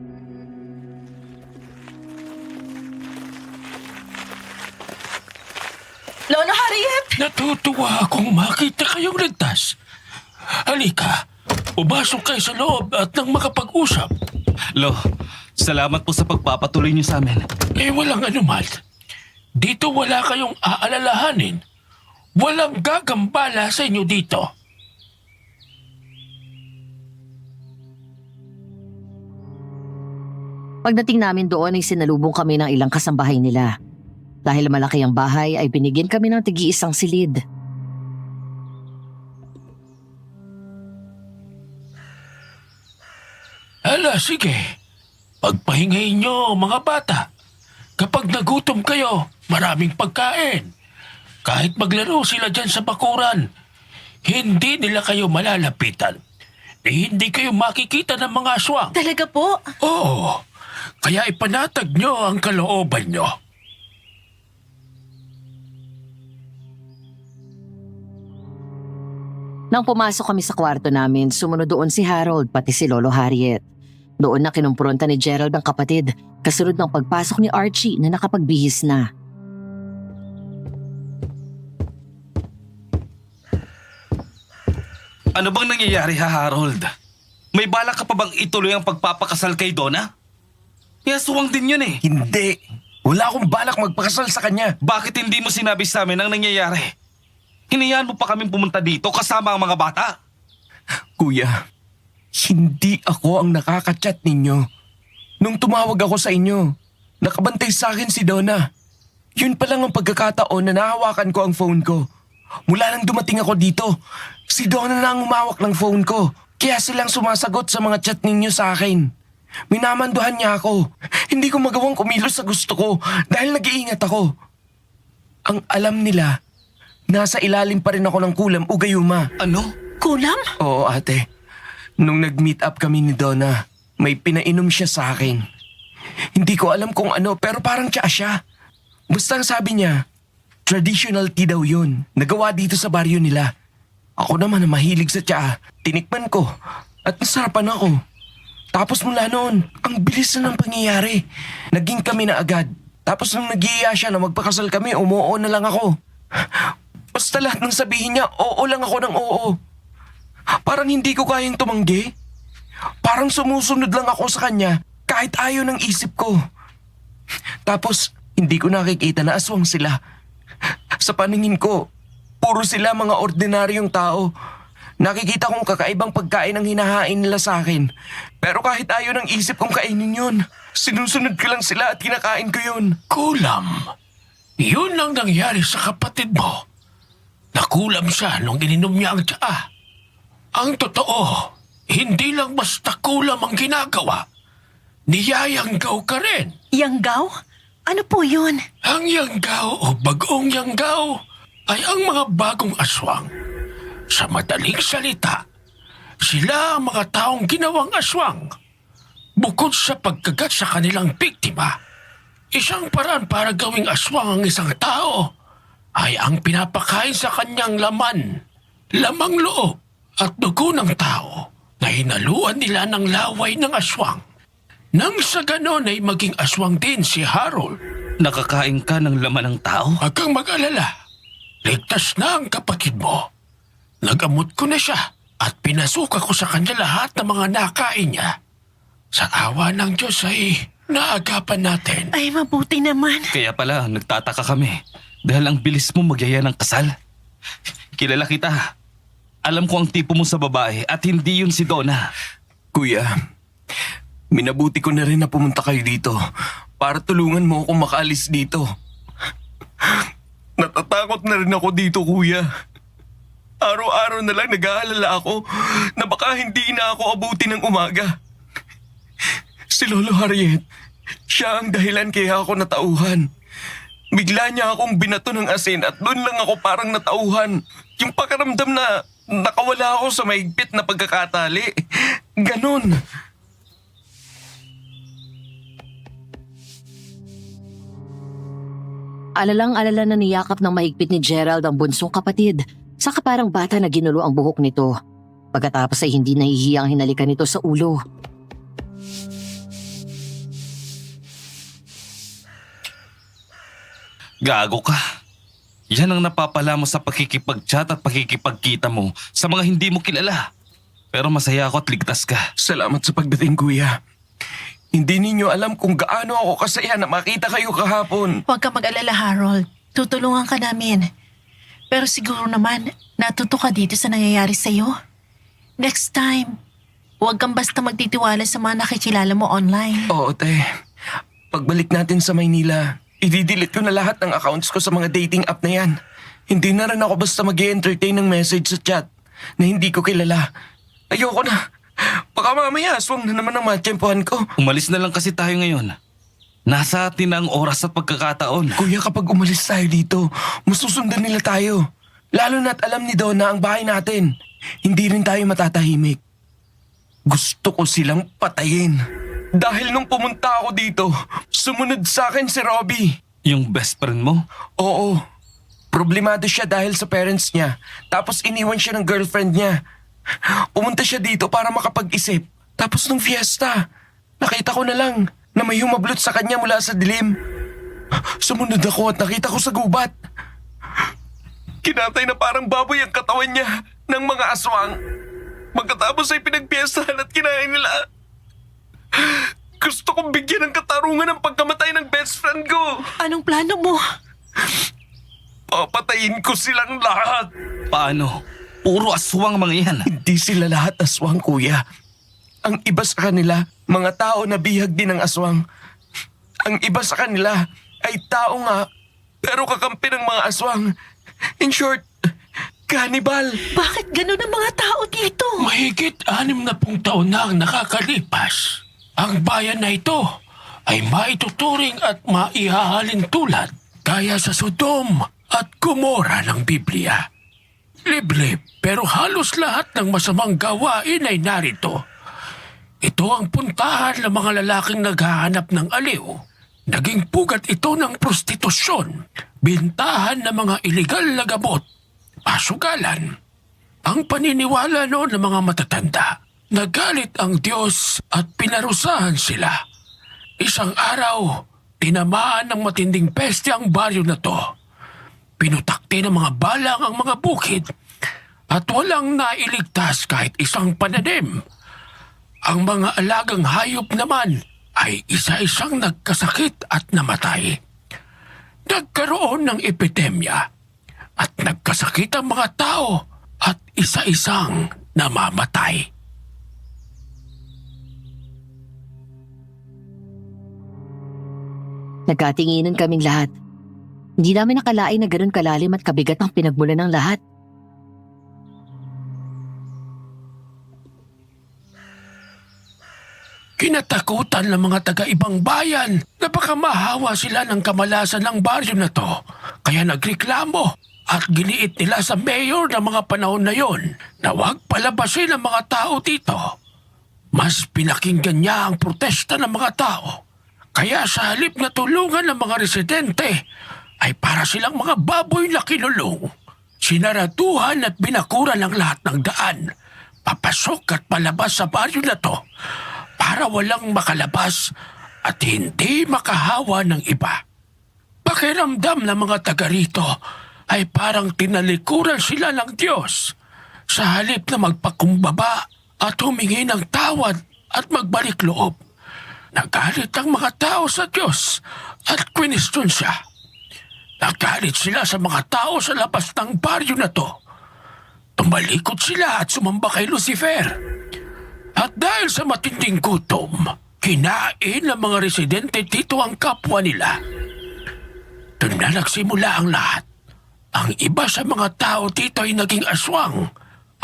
Lolo Harriet! Natutuwa akong makita kayong ligtas. Halika, pumasok kayo sa loob at nang makapag-usap. Lo, salamat po sa pagpapatuloy niyo sa amin. Walang anuman. Dito wala kayong aalalahanin. Walang gagambala sa inyo dito. Pagdating namin doon ay sinalubong kami ng ilang kasambahay nila. Dahil malaki ang bahay ay binigyan kami ng tig-iisang silid. Ala, sige. Pagpahingayin nyo, mga bata. Kapag nagutom kayo, maraming pagkain. Kahit maglaro sila dyan sa bakuran, hindi nila kayo malalapitan. Hindi kayo makikita ng mga aswang. Talaga po? Oo, kaya ipanatag nyo ang kalooban nyo. Nang pumasok kami sa kwarto namin, sumunod doon si Harold pati si Lolo Harriet. Doon na kinumpronta ni Gerald ang kapatid, kasunod ng pagpasok ni Archie na nakapagbihis na. Ano bang nangyayari ha, Harold? May balak ka pa bang ituloy ang pagpapakasal kay Donna? Yasuwang din yun eh. Hindi. Wala akong balak magpakasal sa kanya. Bakit hindi mo sinabi sa amin ang nangyayari? Hinayaan mo pa kaming pumunta dito kasama ang mga bata. Kuya, hindi ako ang nakaka-chat ninyo. Nung tumawag ako sa inyo, nakabantay sa akin si Donna. Yun pa lang ang pagkakataon na nahawakan ko ang phone ko. Mula nang dumating ako dito, si Donna na ang umawak ng phone ko. Kaya silang sumasagot sa mga chat ninyo sa akin. Minamanduhan niya ako. Hindi ko magawang kumilos sa gusto ko dahil nag-iingat ako. Ang alam nila, nasa ilalim pa rin ako ng kulam o gayuma. Ano? Kulam? Oo, ate. Nung nag-meet up kami ni Donna, may pinainom siya sa akin. Hindi ko alam kung ano pero parang tsaa siya. Basta ang sabi niya, traditional tea daw yun. Nagawa dito sa baryo nila. Ako naman na mahilig sa tsaa. Tinikman ko at nasarapan ako. Tapos mula noon, ang bilis na ng pangyayari. Naging kami na agad. Tapos nung nag-iiya siya na magpakasal kami, umuo na lang ako. Basta lahat ng sabihin niya, oo lang ako ng oo. Parang hindi ko kayang tumanggi. Parang sumusunod lang ako sa kanya kahit ayaw ng isip ko. Tapos, hindi ko nakikita na aswang sila. Sa paningin ko, puro sila mga ordinaryong tao. Nakikita kong kakaibang pagkain ang hinahain nila sa akin. Pero kahit ayaw ng isip kong kainin yun, sinusunod ko lang sila at kinakain ko yun. Kulam. Yun ang nangyari sa kapatid mo. Nakulam siya nung ininom niya ang tsaa. Ang totoo, hindi lang basta kulam ang ginagawa. Niyayanggaw ka rin. Yanggaw? Ano po yun? Ang yanggaw o bagong yanggaw ay ang mga bagong aswang. Sa madaling salita, sila ang mga taong ginawang aswang. Bukod sa pagkagat sa kanilang biktima, isang paraan para gawing aswang ang isang tao ay ang pinapakain sa kanyang laman, lamang loob at dugo ng tao na hinaluan nila ng laway ng aswang. Nang sa ganon ay maging aswang din si Harold. Nakakain ka ng laman ng tao? Huwag kang mag-alala. Ligtas na ang kapatid mo. Nagamot ko na siya at pinasuka ko sa kanya lahat ng mga nakain niya. Sa awa ng Diyos ay naagapan natin. Ay, mabuti naman. Kaya pala, nagtataka kami. Dahil ang bilis mo magyaya ng kasal. Kilala kita. Alam ko ang tipo mo sa babae at hindi yun si Donna. Kuya, minabuti ko na rin na pumunta kayo dito para tulungan mo akong makaalis dito. Natatakot na rin ako dito, kuya. Araw-araw na lang nag-aalala ako na baka hindi na ako abuti ng umaga. Si Lolo Harriet, siya ang dahilan kaya ako natauhan. Bigla niya akong binato ng asin at doon lang ako parang natauhan. Yung pakiramdam na nakawala ako sa mahigpit na pagkakatali. Ganon. Alalang-alala na niyakap ng mahigpit ni Gerald ang bunsong kapatid. Saka parang bata na ginulo ang buhok nito. Pagkatapos ay hindi nahihiyang hinalikan nito sa ulo. Gago ka. Yan ang napapala mo sa pakikipag-chat at pakikipagkita mo sa mga hindi mo kilala. Pero masaya ako at ligtas ka. Salamat sa pagdating, kuya. Hindi ninyo alam kung gaano ako kasaya na makita kayo kahapon. Huwag kang mag-alala, Harold. Tutulungan ka namin. Pero siguro naman, natuto ka dito sa nangyayari sa'yo. Next time, huwag kang basta magtitiwala sa mga nakikilala mo online. Oo, te. Pagbalik natin sa Maynila, i-delete ko na lahat ng accounts ko sa mga dating app na yan. Hindi na rin ako basta mag-entertain ng message sa chat na hindi ko kilala. Ayoko na. Baka mamaya aswang na naman ang matsyempohan ko. Umalis na lang kasi tayo ngayon. Nasa atin na ang oras at pagkakataon. Kuya, kapag umalis tayo dito, masusundan nila tayo. Lalo na't alam ni Donna ang bahay natin. Hindi rin tayo matatahimik. Gusto ko silang patayin. Dahil nung pumunta ako dito, sumunod sa akin si Robbie. Yung best friend mo? Oo. Problemado siya dahil sa parents niya. Tapos iniwan siya ng girlfriend niya. Pumunta siya dito para makapag-isip. Tapos nung fiesta, nakita ko na lang na may humablot sa kanya mula sa dilim. Sumunod ako at nakita ko sa gubat. Kinatay na parang baboy ang katawan niya ng mga aswang. Pagkatapos ay pinagpiestahan at kinain nila. Gusto kong bigyan ng katarungan ang pagkamatay ng best friend ko. Anong plano mo? Papatayin ko silang lahat. Paano? Puro aswang mga yan. Hindi sila lahat aswang, kuya. Ang iba sa kanila, mga tao na bihag din ng aswang. Ang iba sa kanila ay tao nga, pero kakampi ng mga aswang. In short, cannibal. Bakit ganun ang mga tao dito? Mahigit 60 taon na ang nakakalipas. Ang bayan na ito ay maituturing at maihahalin tulad gaya sa Sodom at Gomora ng Biblia. Liblib, pero halos lahat ng masamang gawain ay narito. Ito ang puntahan ng mga lalaking naghahanap ng aliw. Naging pugat ito ng prostitusyon, bintahan ng mga iligal na gamot, pasugalan. Ang paniniwala noon ng mga matatanda, nagalit ang Diyos at pinarusahan sila. Isang araw, tinamaan ng matinding peste ang baryo na to. Pinutakti ng mga balang ang mga bukid at walang nailigtas kahit isang pananim. Ang mga alagang hayop naman ay isa-isang nagkasakit at namatay. Nagkaroon ng epidemya at nagkasakit ang mga tao at isa-isang namamatay. Nagkatinginan kaming lahat. Hindi namin nakalain na ganun kalalim at kabigat ang pinagmulan ng lahat. Kinatakutan ng mga taga-ibang bayan na baka mahawa sila ng kamalasan ng baryo na to. Kaya nagreklamo at giniit nila sa mayor ng mga panahon na yon na huwag palabasin ang mga tao dito. Mas pinakinggan niya ang protesta ng mga tao. Kaya sa halip na tulungan ng mga residente, ay para silang mga baboy na kinulong. Sinaraduhan at binakuran ang lahat ng daan, papasok at palabas sa baryo na to para walang makalabas at hindi makahawa ng iba. Pakiramdam ng mga taga rito ay parang tinalikuran sila ng Diyos sa halip na magpakumbaba at humingi ng tawad at magbalik loob. Nagalit ang mga tao sa Diyos at kwinestyon siya. Nagalit sila sa mga tao sa labas ng baryo na to. Tumalikod sila at sumamba kay Lucifer. At dahil sa matinding gutom, kinain ng mga residente dito ang kapwa nila. Doon na nagsimula ang lahat. Ang iba sa mga tao dito ay naging aswang.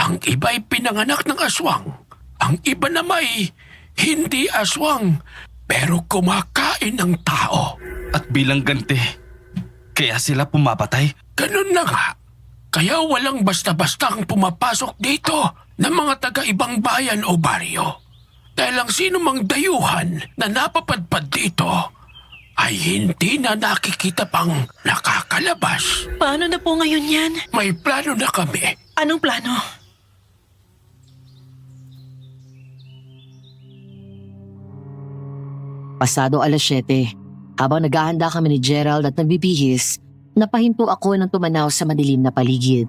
Ang iba ay pinanganak ng aswang. Ang iba naman ay hindi aswang, pero kumakain ng tao. At bilang ganti, kaya sila pumapatay? Ganun na nga. Kaya walang basta-bastang pumapasok dito ng mga taga-ibang bayan o baryo. Dahil ang sino mang dayuhan na napapadpad dito ay hindi na nakikita pang nakakalabas. Paano na po ngayon yan? May plano na kami. Anong plano? Pasado 7:00, habang naghahanda kami ni Gerald at nagbibihis, napahinto ako nang tumanaw sa madilim na paligid.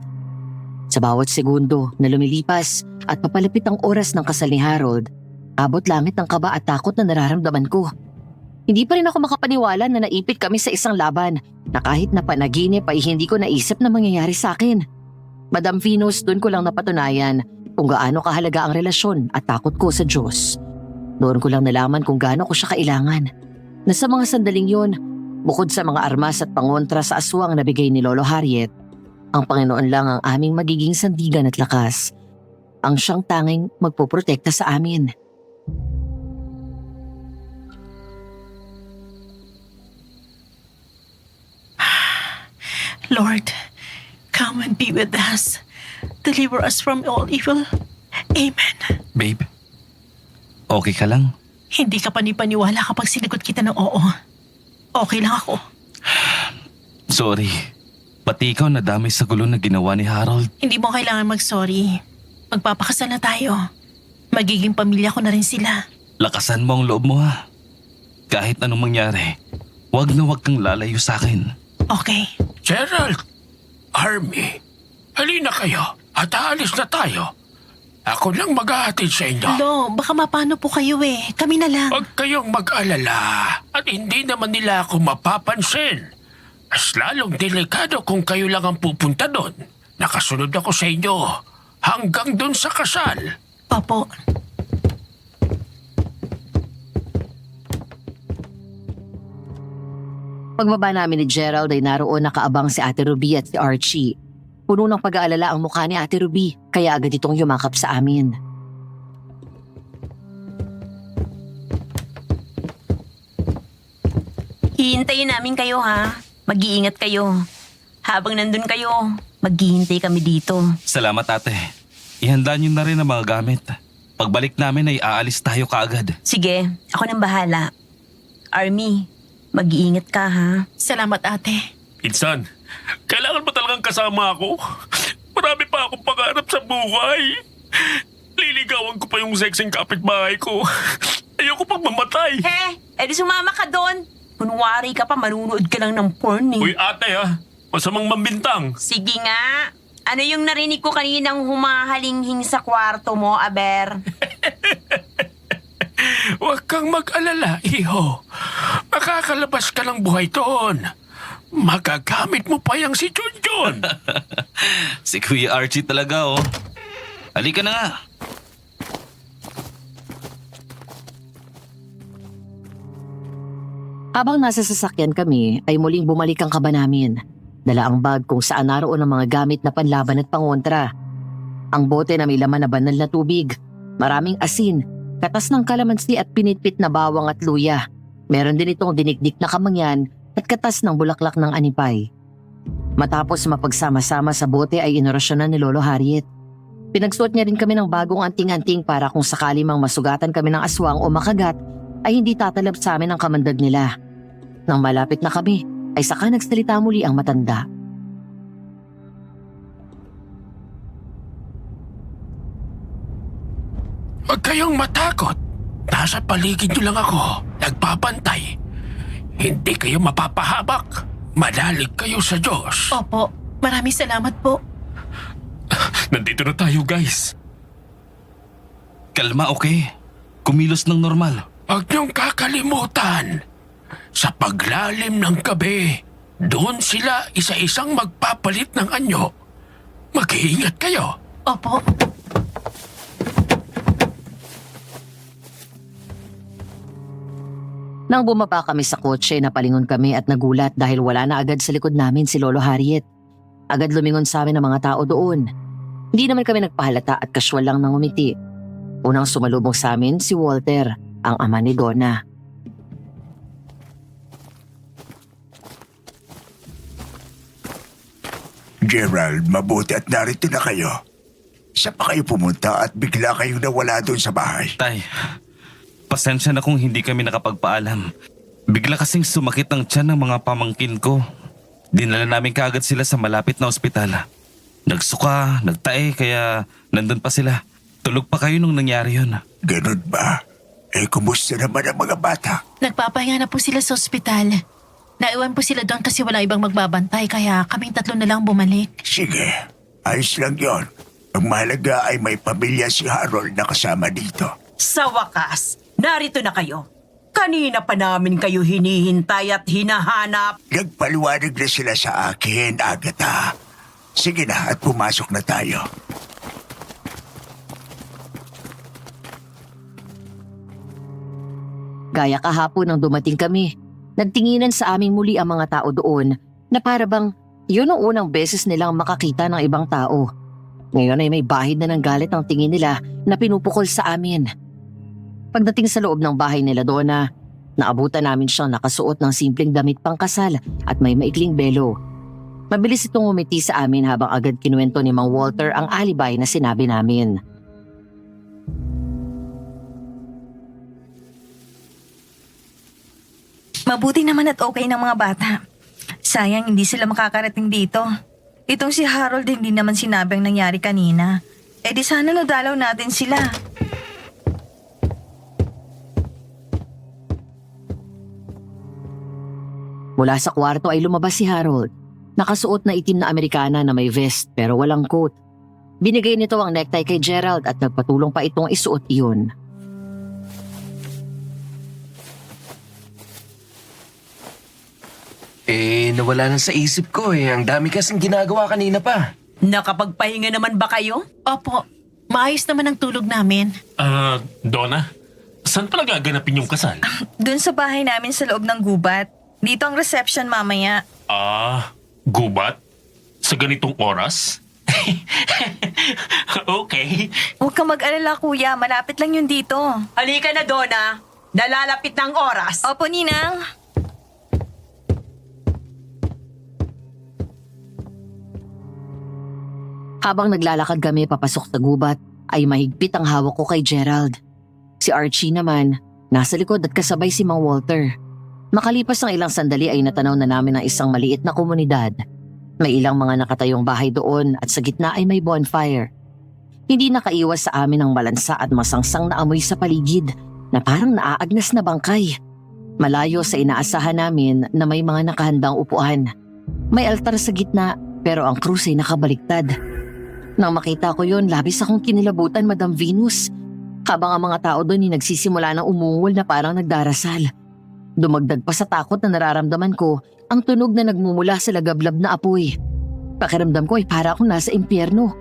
Sa bawat segundo na lumilipas at papalapit ang oras ng kasal ni Harold, abot langit ng kaba at takot na nararamdaman ko. Hindi pa rin ako makapaniwala na naipit kami sa isang laban na kahit na panaginip ay hindi ko naisip na mangyayari sa akin. Madam Venus, doon ko lang napatunayan kung gaano kahalaga ang relasyon at takot ko sa Diyos. Doon ko lang nalaman kung gaano ko siya kailangan. Na sa mga sandaling yun, bukod sa mga armas at pangontra sa aswang na bigay ni Lolo Harriet, ang Panginoon lang ang aming magiging sandigan at lakas. Ang siyang tanging magpoprotekta sa amin. Lord, come and be with us. Deliver us from all evil. Amen. Babe, okay ka lang? Hindi ka panipaniwala kapag sinagot kita ng oo. Okay lang ako. Sorry. Pati ikaw nadamay sa gulo na ginawa ni Harold. Hindi mo kailangan mag-sorry. Magpapakasal na tayo. Magiging pamilya ko na rin sila. Lakasan mo ang loob mo ha. Kahit anong mangyari, wag na wag kang lalayo sa akin. Okay. Gerald, Army, halina kayo at aalis na tayo. Ako lang maghahatid sa inyo. Lo, baka mapano po kayo eh. Kami na lang. Huwag kayong mag-alala at hindi naman nila ako mapapansin. Mas lalong delikado kung kayo lang ang pupunta doon. Nakasunod ako sa inyo hanggang doon sa kasal. Opo. Pagbaba namin ni Gerald ay naroon nakaabang si Ate Ruby at si Archie. Puno ng pag-aalala ang mukha ni Ate Ruby, kaya agad itong yumakap sa amin. Hihintayin namin kayo ha. Mag-iingat kayo. Habang nandun kayo, maghihintay kami dito. Salamat ate. Ihanda niyo na rin ang mga gamit. Pagbalik namin ay aalis tayo kaagad. Sige, ako nang bahala. Army, mag-iingat ka ha. Salamat ate. Insan, kailangan mo talagang kasama ako. Marami pa akong pangarap sa buhay. Liligawan ko pa yung sexing kapitbahay ko. Ayoko pang mamatay. Edi sumama ka doon. Kunwari ka pa, manunood ka lang ng porn eh. Uy ate ha, masamang mambintang. Sige nga. Ano yung narinig ko kaninang humahalinghing sa kwarto mo, Aber? Huwag kang mag-alala, iho. Makakalabas ka ng buhay doon. Magagamit mo pa yang si Junjun. Si Kuya Archie talaga oh. Halika na nga. Habang nasa sasakyan kami, ay muling bumalik ang kaba namin. Dala ang bag kung saan naroon ang mga gamit na panlaban at pangontra. Ang bote na may laman na banal na tubig, maraming asin, katas ng kalamansi at pinitpit na bawang at luya. Meron din itong dinikdik na kamangyan at katas ng bulaklak ng anipay. Matapos mapagsama-sama sa bote ay inorasyonan ni Lolo Harriet. Pinagsuot niya rin kami ng bagong anting-anting para kung sakali mang masugatan kami ng aswang o makagat, ay hindi tatalab sa amin ang kamandag nila. Nang malapit na kami, ay saka nagsalita muli ang matanda. Huwag kayong matakot. Nasa paligid nyo lang ako. Nagpapantay. Hindi kayo mapapahabak. Manalig kayo sa Diyos. Opo. Maraming salamat po. Nandito na tayo, guys. Kalma, okay? Kumilos ng normal. Huwag niyong kakalimutan. Sa paglalim ng gabi, doon sila isa-isang magpapalit ng anyo. Mag-iingat kayo. Opo. Nang bumaba kami sa kotse, napalingon kami at nagulat dahil wala na agad sa likod namin si Lolo Harriet. Agad lumingon sa amin ang mga tao doon. Hindi naman kami nagpahalata at kasyual lang nang umiti. Unang sumalubong sa amin si Walter, ang ama ni Donna. Gerald, mabuti at narito na kayo. Saan pa kayo pumunta at bigla kayong nawala doon sa bahay? Tay, pasensya na kung hindi kami nakapagpaalam. Bigla kasing sumakit ang tiyan ng mga pamangkin ko. Dinala namin kaagad sila sa malapit na ospital. Nagsuka, nagtae, kaya nandun pa sila. Tulog pa kayo nung nangyari yun. Ganun ba? Eh, kumusta naman ang mga bata? Nagpapahinga na po sila sa ospital. Naiwan po sila doon kasi wala ibang magbabantay kaya kaming tatlo na lang bumalik. Sige, ayos lang yon. Ang mahalaga ay may pamilya si Harold na kasama dito. Sa wakas, narito na kayo. Kanina pa namin kayo hinihintay at hinahanap. Nagpaliwanag na sila sa akin, Agatha. Sige na at pumasok na tayo. Gaya kahapon nang dumating kami, nagtinginan sa aming muli ang mga tao doon na para bang yun ang unang beses nilang makakita ng ibang tao. Ngayon ay may bahid na ng galit ang tingin nila na pinupukol sa amin. Pagdating sa loob ng bahay nila Donna, naabutan namin siyang nakasuot ng simpleng damit pangkasal at may maikling belo. Mabilis itong umiti sa amin habang agad kinuwento ni Mang Walter ang alibay na sinabi namin. Mabuti naman at okay ng mga bata. Sayang hindi sila makakarating dito. Itong si Harold hindi naman sinabi ang nangyari kanina. Eh di sana nadalaw natin sila. Mula sa kwarto ay lumabas si Harold. Nakasuot na itim na Amerikana na may vest pero walang coat. Binigay nito ang necktie kay Gerald at nagpatulong pa itong isuot iyon. Nawala na sa isip ko eh. Ang dami kasing ginagawa kanina pa. Nakapagpahinga naman ba kayo? Opo, maayos naman ang tulog namin. Donna, saan pala gaganapin yung kasal? Doon sa bahay namin sa loob ng gubat. Dito ang reception mamaya. Gubat? Sa ganitong oras? Okay. Huwag kang mag-alala kuya, malapit lang yun dito. Halika na, Donna. Nalalapit ng oras. Opo, Ninang. Habang naglalakad kami papasok sa gubat, ay mahigpit ang hawak ko kay Gerald. Si Archie naman, nasa likod at kasabay si Mang Walter. Makalipas ang ilang sandali ay natanaw na namin ang isang maliit na komunidad. May ilang mga nakatayong bahay doon at sa gitna ay may bonfire. Hindi nakaiwas sa amin ang malansa at masangsang na amoy sa paligid na parang naaagnas na bangkay. Malayo sa inaasahan namin na may mga nakahandang upuan. May altar sa gitna pero ang krus ay nakabaliktad. Nang makita ko yon, labis akong kinilabutan, Madam Venus. Habang ang mga tao doon ay nagsisimula ng umungol na parang nagdarasal. Dumagdag pa sa takot na nararamdaman ko ang tunog na nagmumula sa lagablab na apoy. Pakiramdam ko ay para akong nasa impyerno.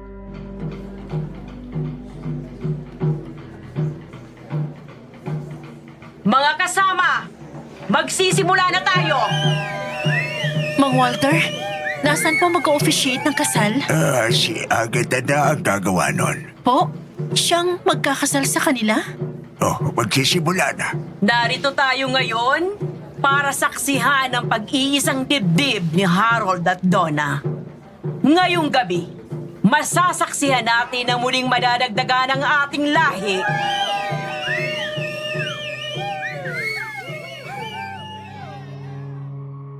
Mga kasama, magsisimula na tayo. Mang Walter, nasaan po mag-o-officiate ng kasal? Si Agatha na ang gagawa nun. Po, siyang magkakasal sa kanila? Magsisimula na. Narito tayo ngayon para saksihan ang pag-iisang dibdib ni Harold at Donna. Ngayong gabi, masasaksihan natin ang muling madadagdagan ng ating lahi.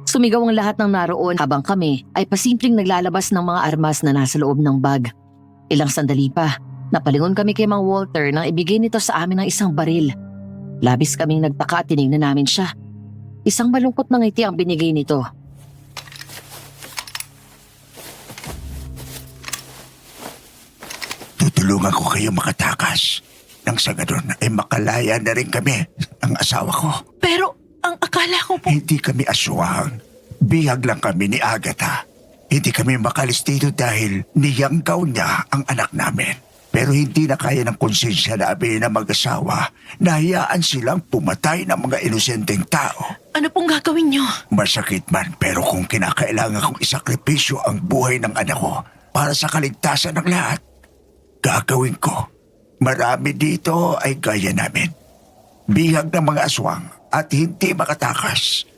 Sumigaw ang lahat ng naroon habang kami ay pasimpleng naglalabas ng mga armas na nasa loob ng bag. Ilang sandali pa, napalingon kami kay Mang Walter nang ibigay nito sa amin ng isang baril. Labis kaming nagtaka at tinignan namin siya. Isang malungkot na ngiti ang binigay nito. Tutulungan ko kayo makatakas. Nang sa ganun ay makalaya na rin kami ang asawa ko. Pero ang akala ko po... Hindi kami aswang. Bihag lang kami ni Agatha. Hindi kami makalis dito dahil niyanggaw niya ang anak namin. Pero hindi na kaya ng konsensya namin na mag-asawa na hayaan silang pumatay ng mga inosenteng tao. Ano pong gagawin niyo? Masakit man pero kung kinakailangan kong isakripisyo ang buhay ng anak ko para sa kaligtasan ng lahat, gagawin ko. Marami dito ay gaya namin. Bihag ng mga aswang at hindi makatakas.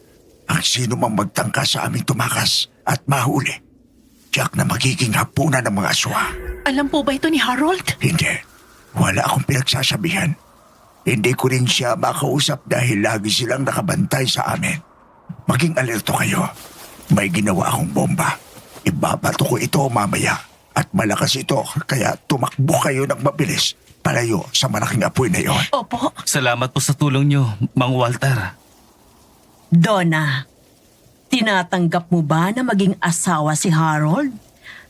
Ang sino mang magtangka sa aming tumakas at mahuli, tiyak na magiging hapunan ng mga aswa. Alam po ba ito ni Harold? Hindi. Wala akong pinagsasabihan. Hindi ko rin siya makausap dahil lagi silang nakabantay sa amin. Maging alerto kayo. May ginawa akong bomba. Ibabato ko ito mamaya. At malakas ito kaya tumakbo kayo ng mabilis palayo sa malaking apoy na iyon. Opo. Salamat po sa tulong nyo, Mang Walter. Donna, tinatanggap mo ba na maging asawa si Harold?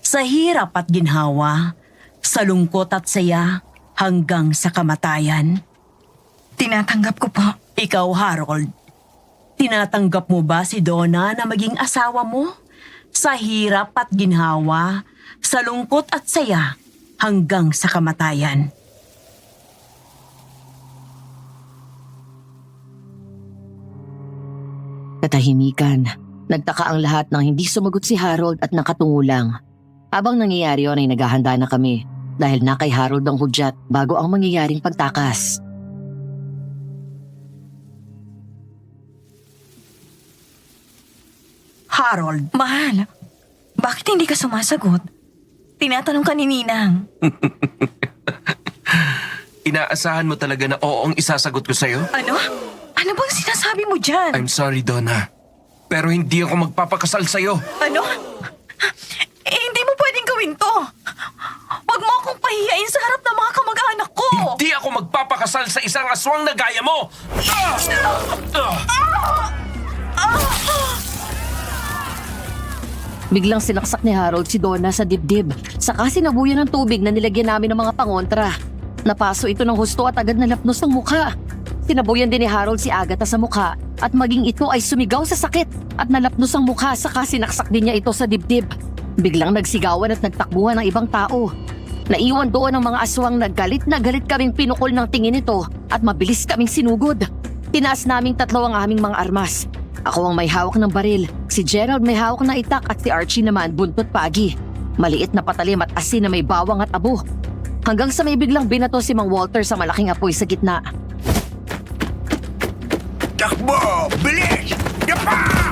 Sa hirap at ginhawa, sa lungkot at saya, hanggang sa kamatayan. Tinatanggap ko po. Ikaw, Harold, tinatanggap mo ba si Donna na maging asawa mo? Sa hirap at ginhawa, sa lungkot at saya, hanggang sa kamatayan. Katahimikan. Nagtaka ang lahat nang hindi sumagot si Harold at nakatungo lang. Habang nangyayari yun ay naghahanda na kami dahil na kay Harold ang hudyat bago ang mangyayaring pagtakas. Harold, Mahal, bakit hindi ka sumasagot? Tinatanong ka ni Ninang. Inaasahan mo talaga na oo ang isasagot ko sa'yo? Ano? Ano bang sinasabi mo dyan? I'm sorry, Donna. Pero hindi ako magpapakasal sa'yo. Ano? Hindi mo pwedeng gawin to. Huwag mo akong pahiyain sa harap ng mga kamag-anak ko. Hindi ako magpapakasal sa isang aswang na gaya mo! Biglang sinaksak ni Harold si Donna sa dibdib. Saka sinabuyan ng tubig na nilagyan namin ng mga pangontra. Napaso ito ng husto at agad nalapnos ng mukha. Sinabuyan din ni Harold si Agatha sa mukha at maging ito ay sumigaw sa sakit at nalapnos ang mukha saka sinaksak din niya ito sa dibdib. Biglang nagsigawan at nagtakbuhan ng ibang tao. Naiwan doon ang mga aswang na galit kaming pinukol ng tingin nito at mabilis kaming sinugod. Tinaas naming tatlo ang aming mga armas. Ako ang may hawak ng baril, si Gerald may hawak ng itak at si Archie naman buntot pagi. Maliit na patalim at asin na may bawang at abo. Hanggang sa may biglang binato si Mang Walter sa malaking apoy sa gitna. Takbo! Bilis! Dapa!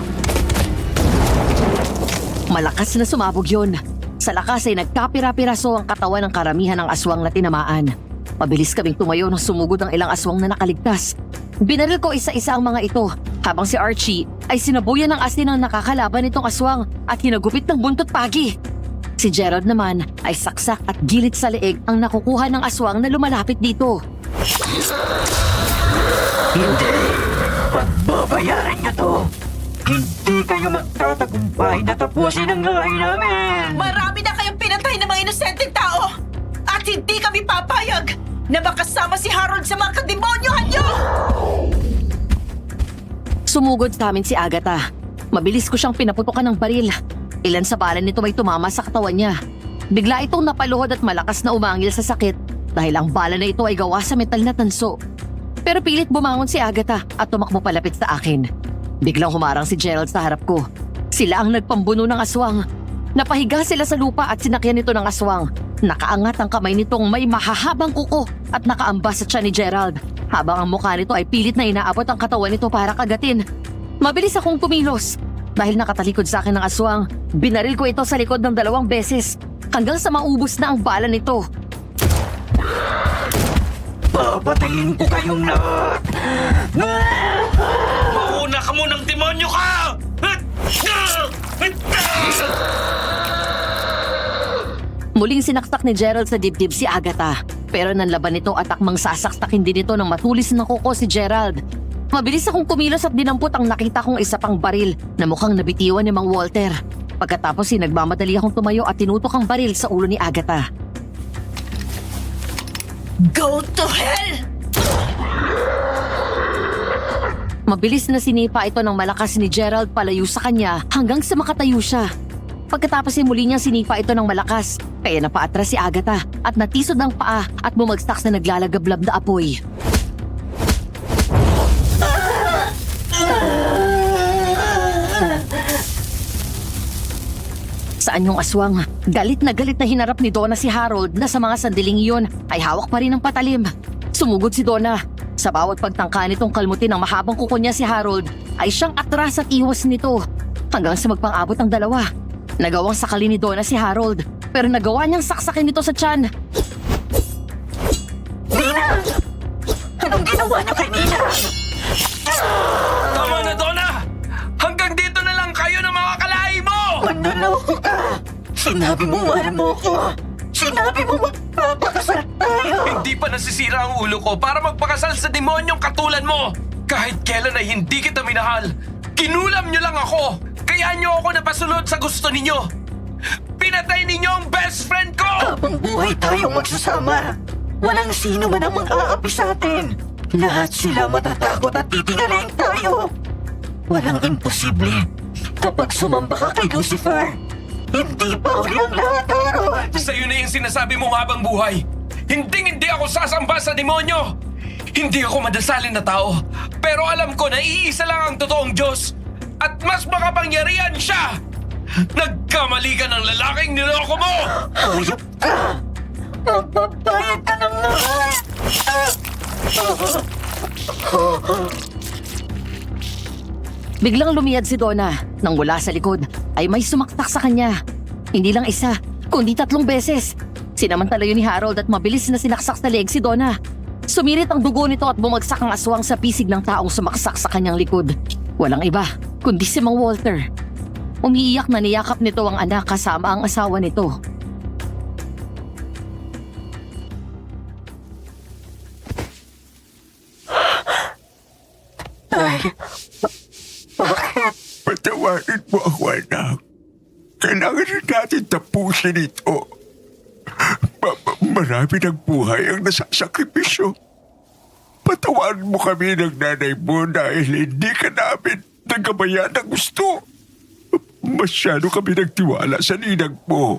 Malakas na sumabog yun. Sa lakas ay nagkapira-piraso ang katawan ng karamihan ng aswang na tinamaan. Mabilis kaming tumayo nang sumugod ang ilang aswang na nakaligtas. Binaril ko isa-isa ang mga ito habang si Archie ay sinabuyan ng asin ng nakakalaban nitong aswang at hinagupit ng buntot pagi. Si Gerald naman ay saksak at gilid sa leeg ang nakukuha ng aswang na lumalapit dito. Babayaran niyo to! Hindi kayo magtatagumpay na tapusin ang lahi namin! Marami na kayong pinatay ng mga inosenteng tao! At hindi kami papayag na makasama si Harold sa mga kademonyohan niyo! Sumugod sa amin si Agatha. Mabilis ko siyang pinaputukan ng baril. Ilan sa bala nito ay tumama sa katawan niya. Bigla itong napaluhod at malakas na umangil sa sakit dahil ang bala na ito ay gawa sa metal na tanso. Pero pilit bumangon si Agatha at tumakbo palapit sa akin. Biglang humarang si Gerald sa harap ko. Sila ang nagpambuno ng aswang. Napahiga sila sa lupa at sinakyan nito ng aswang. Nakaangat ang kamay nitong may mahahabang kuko at nakaambas sa tiyan ni Gerald. Habang ang mukha nito ay pilit na inaabot ang katawan nito para kagatin. Mabilis akong kumilos. Dahil nakatalikod sa akin ng aswang, binaril ko ito sa likod ng 2 beses hanggang sa maubos na ang bala nito. Papatayin ko kayong lahat! Mauna ka munang demonyo ka! Muling sinaksak ni Gerald sa dibdib si Agatha. Pero nanlaban nito at akmang sasaksakin din ito ng matulis na kuko si Gerald. Mabilis akong kumilos at dinampot ang nakita kong isa pang baril na mukhang nabitiwan ni Mang Walter. Pagkatapos nagmamadali akong tumayo at tinutok ang baril sa ulo ni Agatha. Go to hell! Mabilis na sinipa ito ng malakas ni Gerald palayo sa kanya hanggang sa makatayo siya. Pagkatapos ay muli niyang sinipa ito ng malakas, kaya napaatras si Agatha at natisod ang paa at bumagsak sa naglalagablab na apoy. Saan yung aswang? Galit na hinarap ni Donna si Harold na sa mga sandaling iyon ay hawak pa rin ng patalim. Sumugod si Donna. Sa bawat pagtangka nitong kalmutin ng mahabang kuko niya si Harold ay siyang atras at iwas nito hanggang sa magpang-abot ang 2. Nagawang sakali ni Donna si Harold pero nagawa niyang saksakin nito sa tiyan. Nina! Anong ginawa niyo kay Nina? Tama na, Donna! Hanggang dito na lang kayo ng mga kalahi mo! Manloloko ka! Sinabi mo mahal mo ko! Sinabi mo magpapakasal tayo! Hindi pa nasisira ang ulo ko para magpakasal sa demonyong katulad mo! Kahit kailan ay hindi kita minahal! Kinulam niyo lang ako! Kaya niyo ako napasunod sa gusto ninyo! Pinatay ninyo ang best friend ko! Habang buhay tayong magsasama, walang sino man ang mang-aapi sa atin. Lahat sila matatakot at titingaling tayo. Walang imposible kapag sumamba ka kay Lucifer. Hindi pa uli ang lahat, Harold. Sa'yo na yung sinasabi mong habang buhay. Hindi ako sasamba sa demonyo. Hindi ako madasalin na tao. Pero alam ko na iisa lang ang totoong Diyos. At mas makapangyarihan siya. Nagkamali ka ng lalaking niloko mo. Hayop ka! Magbabayad ka ng lahat! Biglang lumiyad si Donna nang mula sa likod ay may sumaktak sa kanya. Hindi lang isa, kundi 3 beses. Sinamantala yun ni Harold at mabilis na sinaksak sa leeg si Donna. Sumirit ang dugo nito at bumagsak ang aswang sa pisig ng taong sumaksak sa kanyang likod. Walang iba, kundi si Mang Walter. Umiiyak na niyakap nito ang anak kasama ang asawa nito. Patawarin mo ako, anak. Kailangan rin natin tapusin ito. Marami ng buhay ang nasasakripisyo. Patawarin mo kami ng nanay mo dahil hindi ka namin nagabayan ng gusto. Masyado kami nagtiwala sa ninang mo.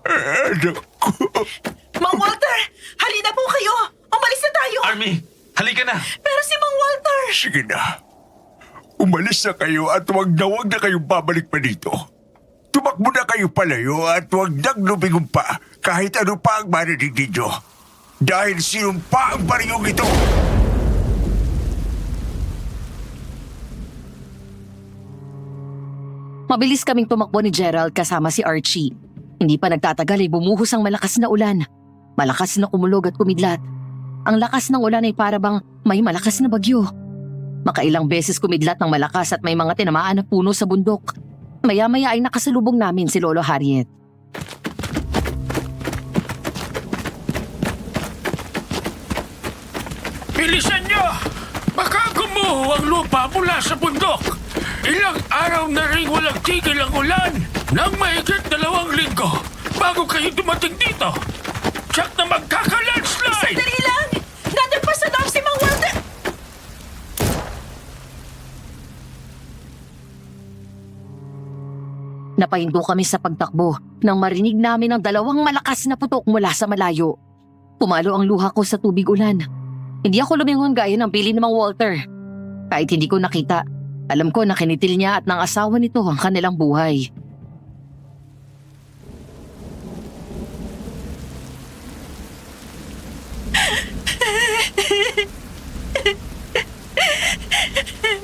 Anak ko. Mang Walter! Halina po kayo! Umalis na tayo! Army, halika na! Pero si Mang Walter! Sige na. Umalis na kayo at huwag na kayong babalik pa dito. Tumakbo na kayo palayo at huwag nang lumingon pa kahit ano pa ang marinig ninyo. Dahil sinumpa ang bariyong ito. Mabilis kaming tumakbo ni Gerald kasama si Archie. Hindi pa nagtatagal ay bumuhos ang malakas na ulan. Malakas na kumulog at kumidlat. Ang lakas ng ulan ay para bang may malakas na bagyo. Makailang beses kumidlat ng malakas at may mga tinamaan na puno sa bundok. Maya-maya ay nakasalubong namin si Lolo Harriet. Bilisan niyo! Baka gumuho ang lupa mula sa bundok. Ilang araw na rin walang tigil ang ulan nang mahigit 2 linggo bago kayo dumating dito. Tiyak na magkaka-landslide! Sandali lang! Nandun pa sa loob si Mang Walter! Napahindo kami sa pagtakbo nang marinig namin ang 2 malakas na putok mula sa malayo. Pumalo ang luha ko sa tubig ulan. Hindi ako lumingon gaya ng bili ni Mang Walter. Kahit hindi ko nakita, alam ko na kinitil niya at ng asawa nito ang kanilang buhay.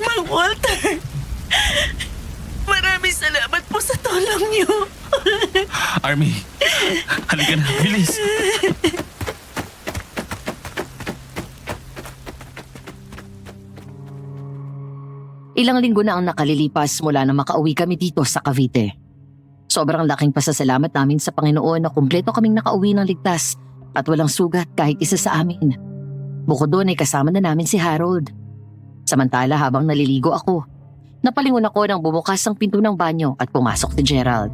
Mang Walter! Maraming salamat po sa tulong niyo. Army, halika na, bilis! Ilang linggo na ang nakalilipas mula na makauwi kami dito sa Cavite. Sobrang laking pasasalamat namin sa Panginoon na kumpleto kaming nakauwi ng ligtas at walang sugat kahit isa sa amin. Bukod doon ay kasama na namin si Harold. Samantala habang naliligo ako, napalingon ako nang bumukas ang pinto ng banyo at pumasok si Gerald.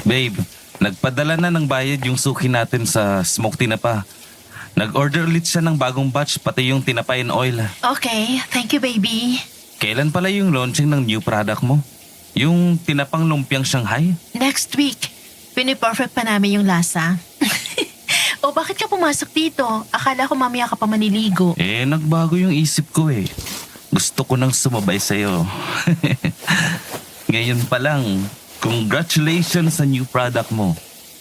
Babe, nagpadala na ng bayad yung suki natin sa Smoke Tinapa. Nag-order ulit siya ng bagong batch pati yung tinapa and oil. Okay, thank you baby. Kailan pala yung launching ng new product mo? Yung tinapang lumpiang Shanghai? Next week, piniperfect pa namin yung lasa. O bakit ka pumasok dito? Akala ko mamaya ka pa maniligo. Nagbago yung isip ko eh. Gusto ko nang sumabay sa'yo. Ngayon pa lang, congratulations sa new product mo.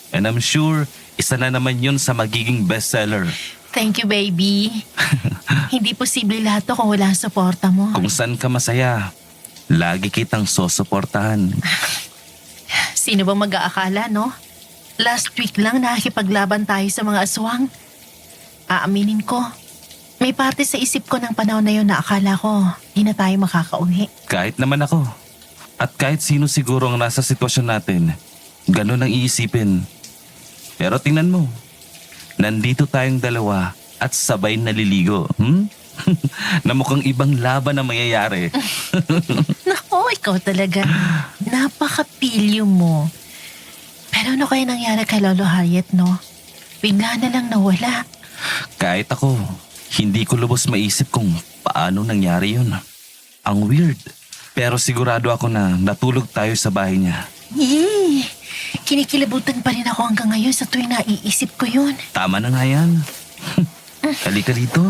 And I'm sure, isa na naman yun sa magiging bestseller. Thank you baby. Hindi posible lahat to kung wala ang suporta mo. Kung saan ka masaya, lagi kitang susuportahan. Sino bang mag-aakala, no? Last week lang nakikipaglaban tayo sa mga aswang. Aaminin ko, may parte sa isip ko ng panahon na yun na akala ko hindi na tayo makakauwi. Kahit naman ako. At kahit sino siguro ang nasa sitwasyon natin, ganun ang iisipin. Pero tingnan mo, nandito tayong dalawa at sabay naliligo. Na mukhang ibang laban na mangyayari. Nako, ikaw talaga. Napaka-pilyo mo. Pero ano kaya nangyari kay Lolo Harriet, no? Bigla na lang nawala. Kahit ako, hindi ko lubos maisip kung paano nangyari yun. Ang weird. Pero sigurado ako na natulog tayo sa bahay niya. Kinikilabutan pa rin ako hanggang ngayon sa tuwing naiisip ko yun. Tama na nga yan. Halika dito.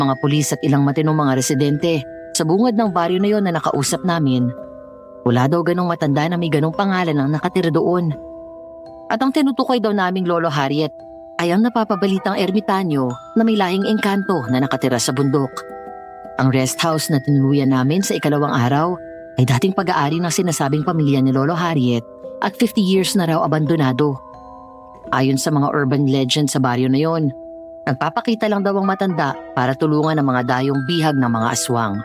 Mga pulis at ilang matinong mga residente sa bungad ng baryo na yon na nakausap namin, wala daw ganong matanda na may ganong pangalan ang nakatira doon. At ang tinutukoy daw naming Lolo Harriet ay ang napapabalitang ermitanyo na may lahing engkanto na nakatira sa bundok. Ang rest house na tinuluyan namin sa 2nd araw ay dating pag-aari ng sinasabing pamilya ni Lolo Harriet at 50 years na raw abandonado. Ayon sa mga urban legend sa baryo na yon, nagpapakita lang daw ang matanda para tulungan ang mga dayong bihag ng mga aswang.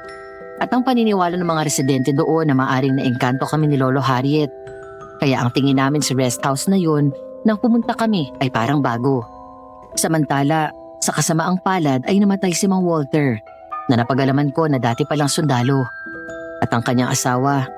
At ang paniniwala ng mga residente doon na maaring naengkanto kami ni Lolo Harriet. Kaya ang tingin namin sa rest house na yon nang pumunta kami ay parang bago. Samantala, sa kasamaang palad ay namatay si Mang Walter na napagalaman ko na dati palang sundalo. At ang kanyang asawa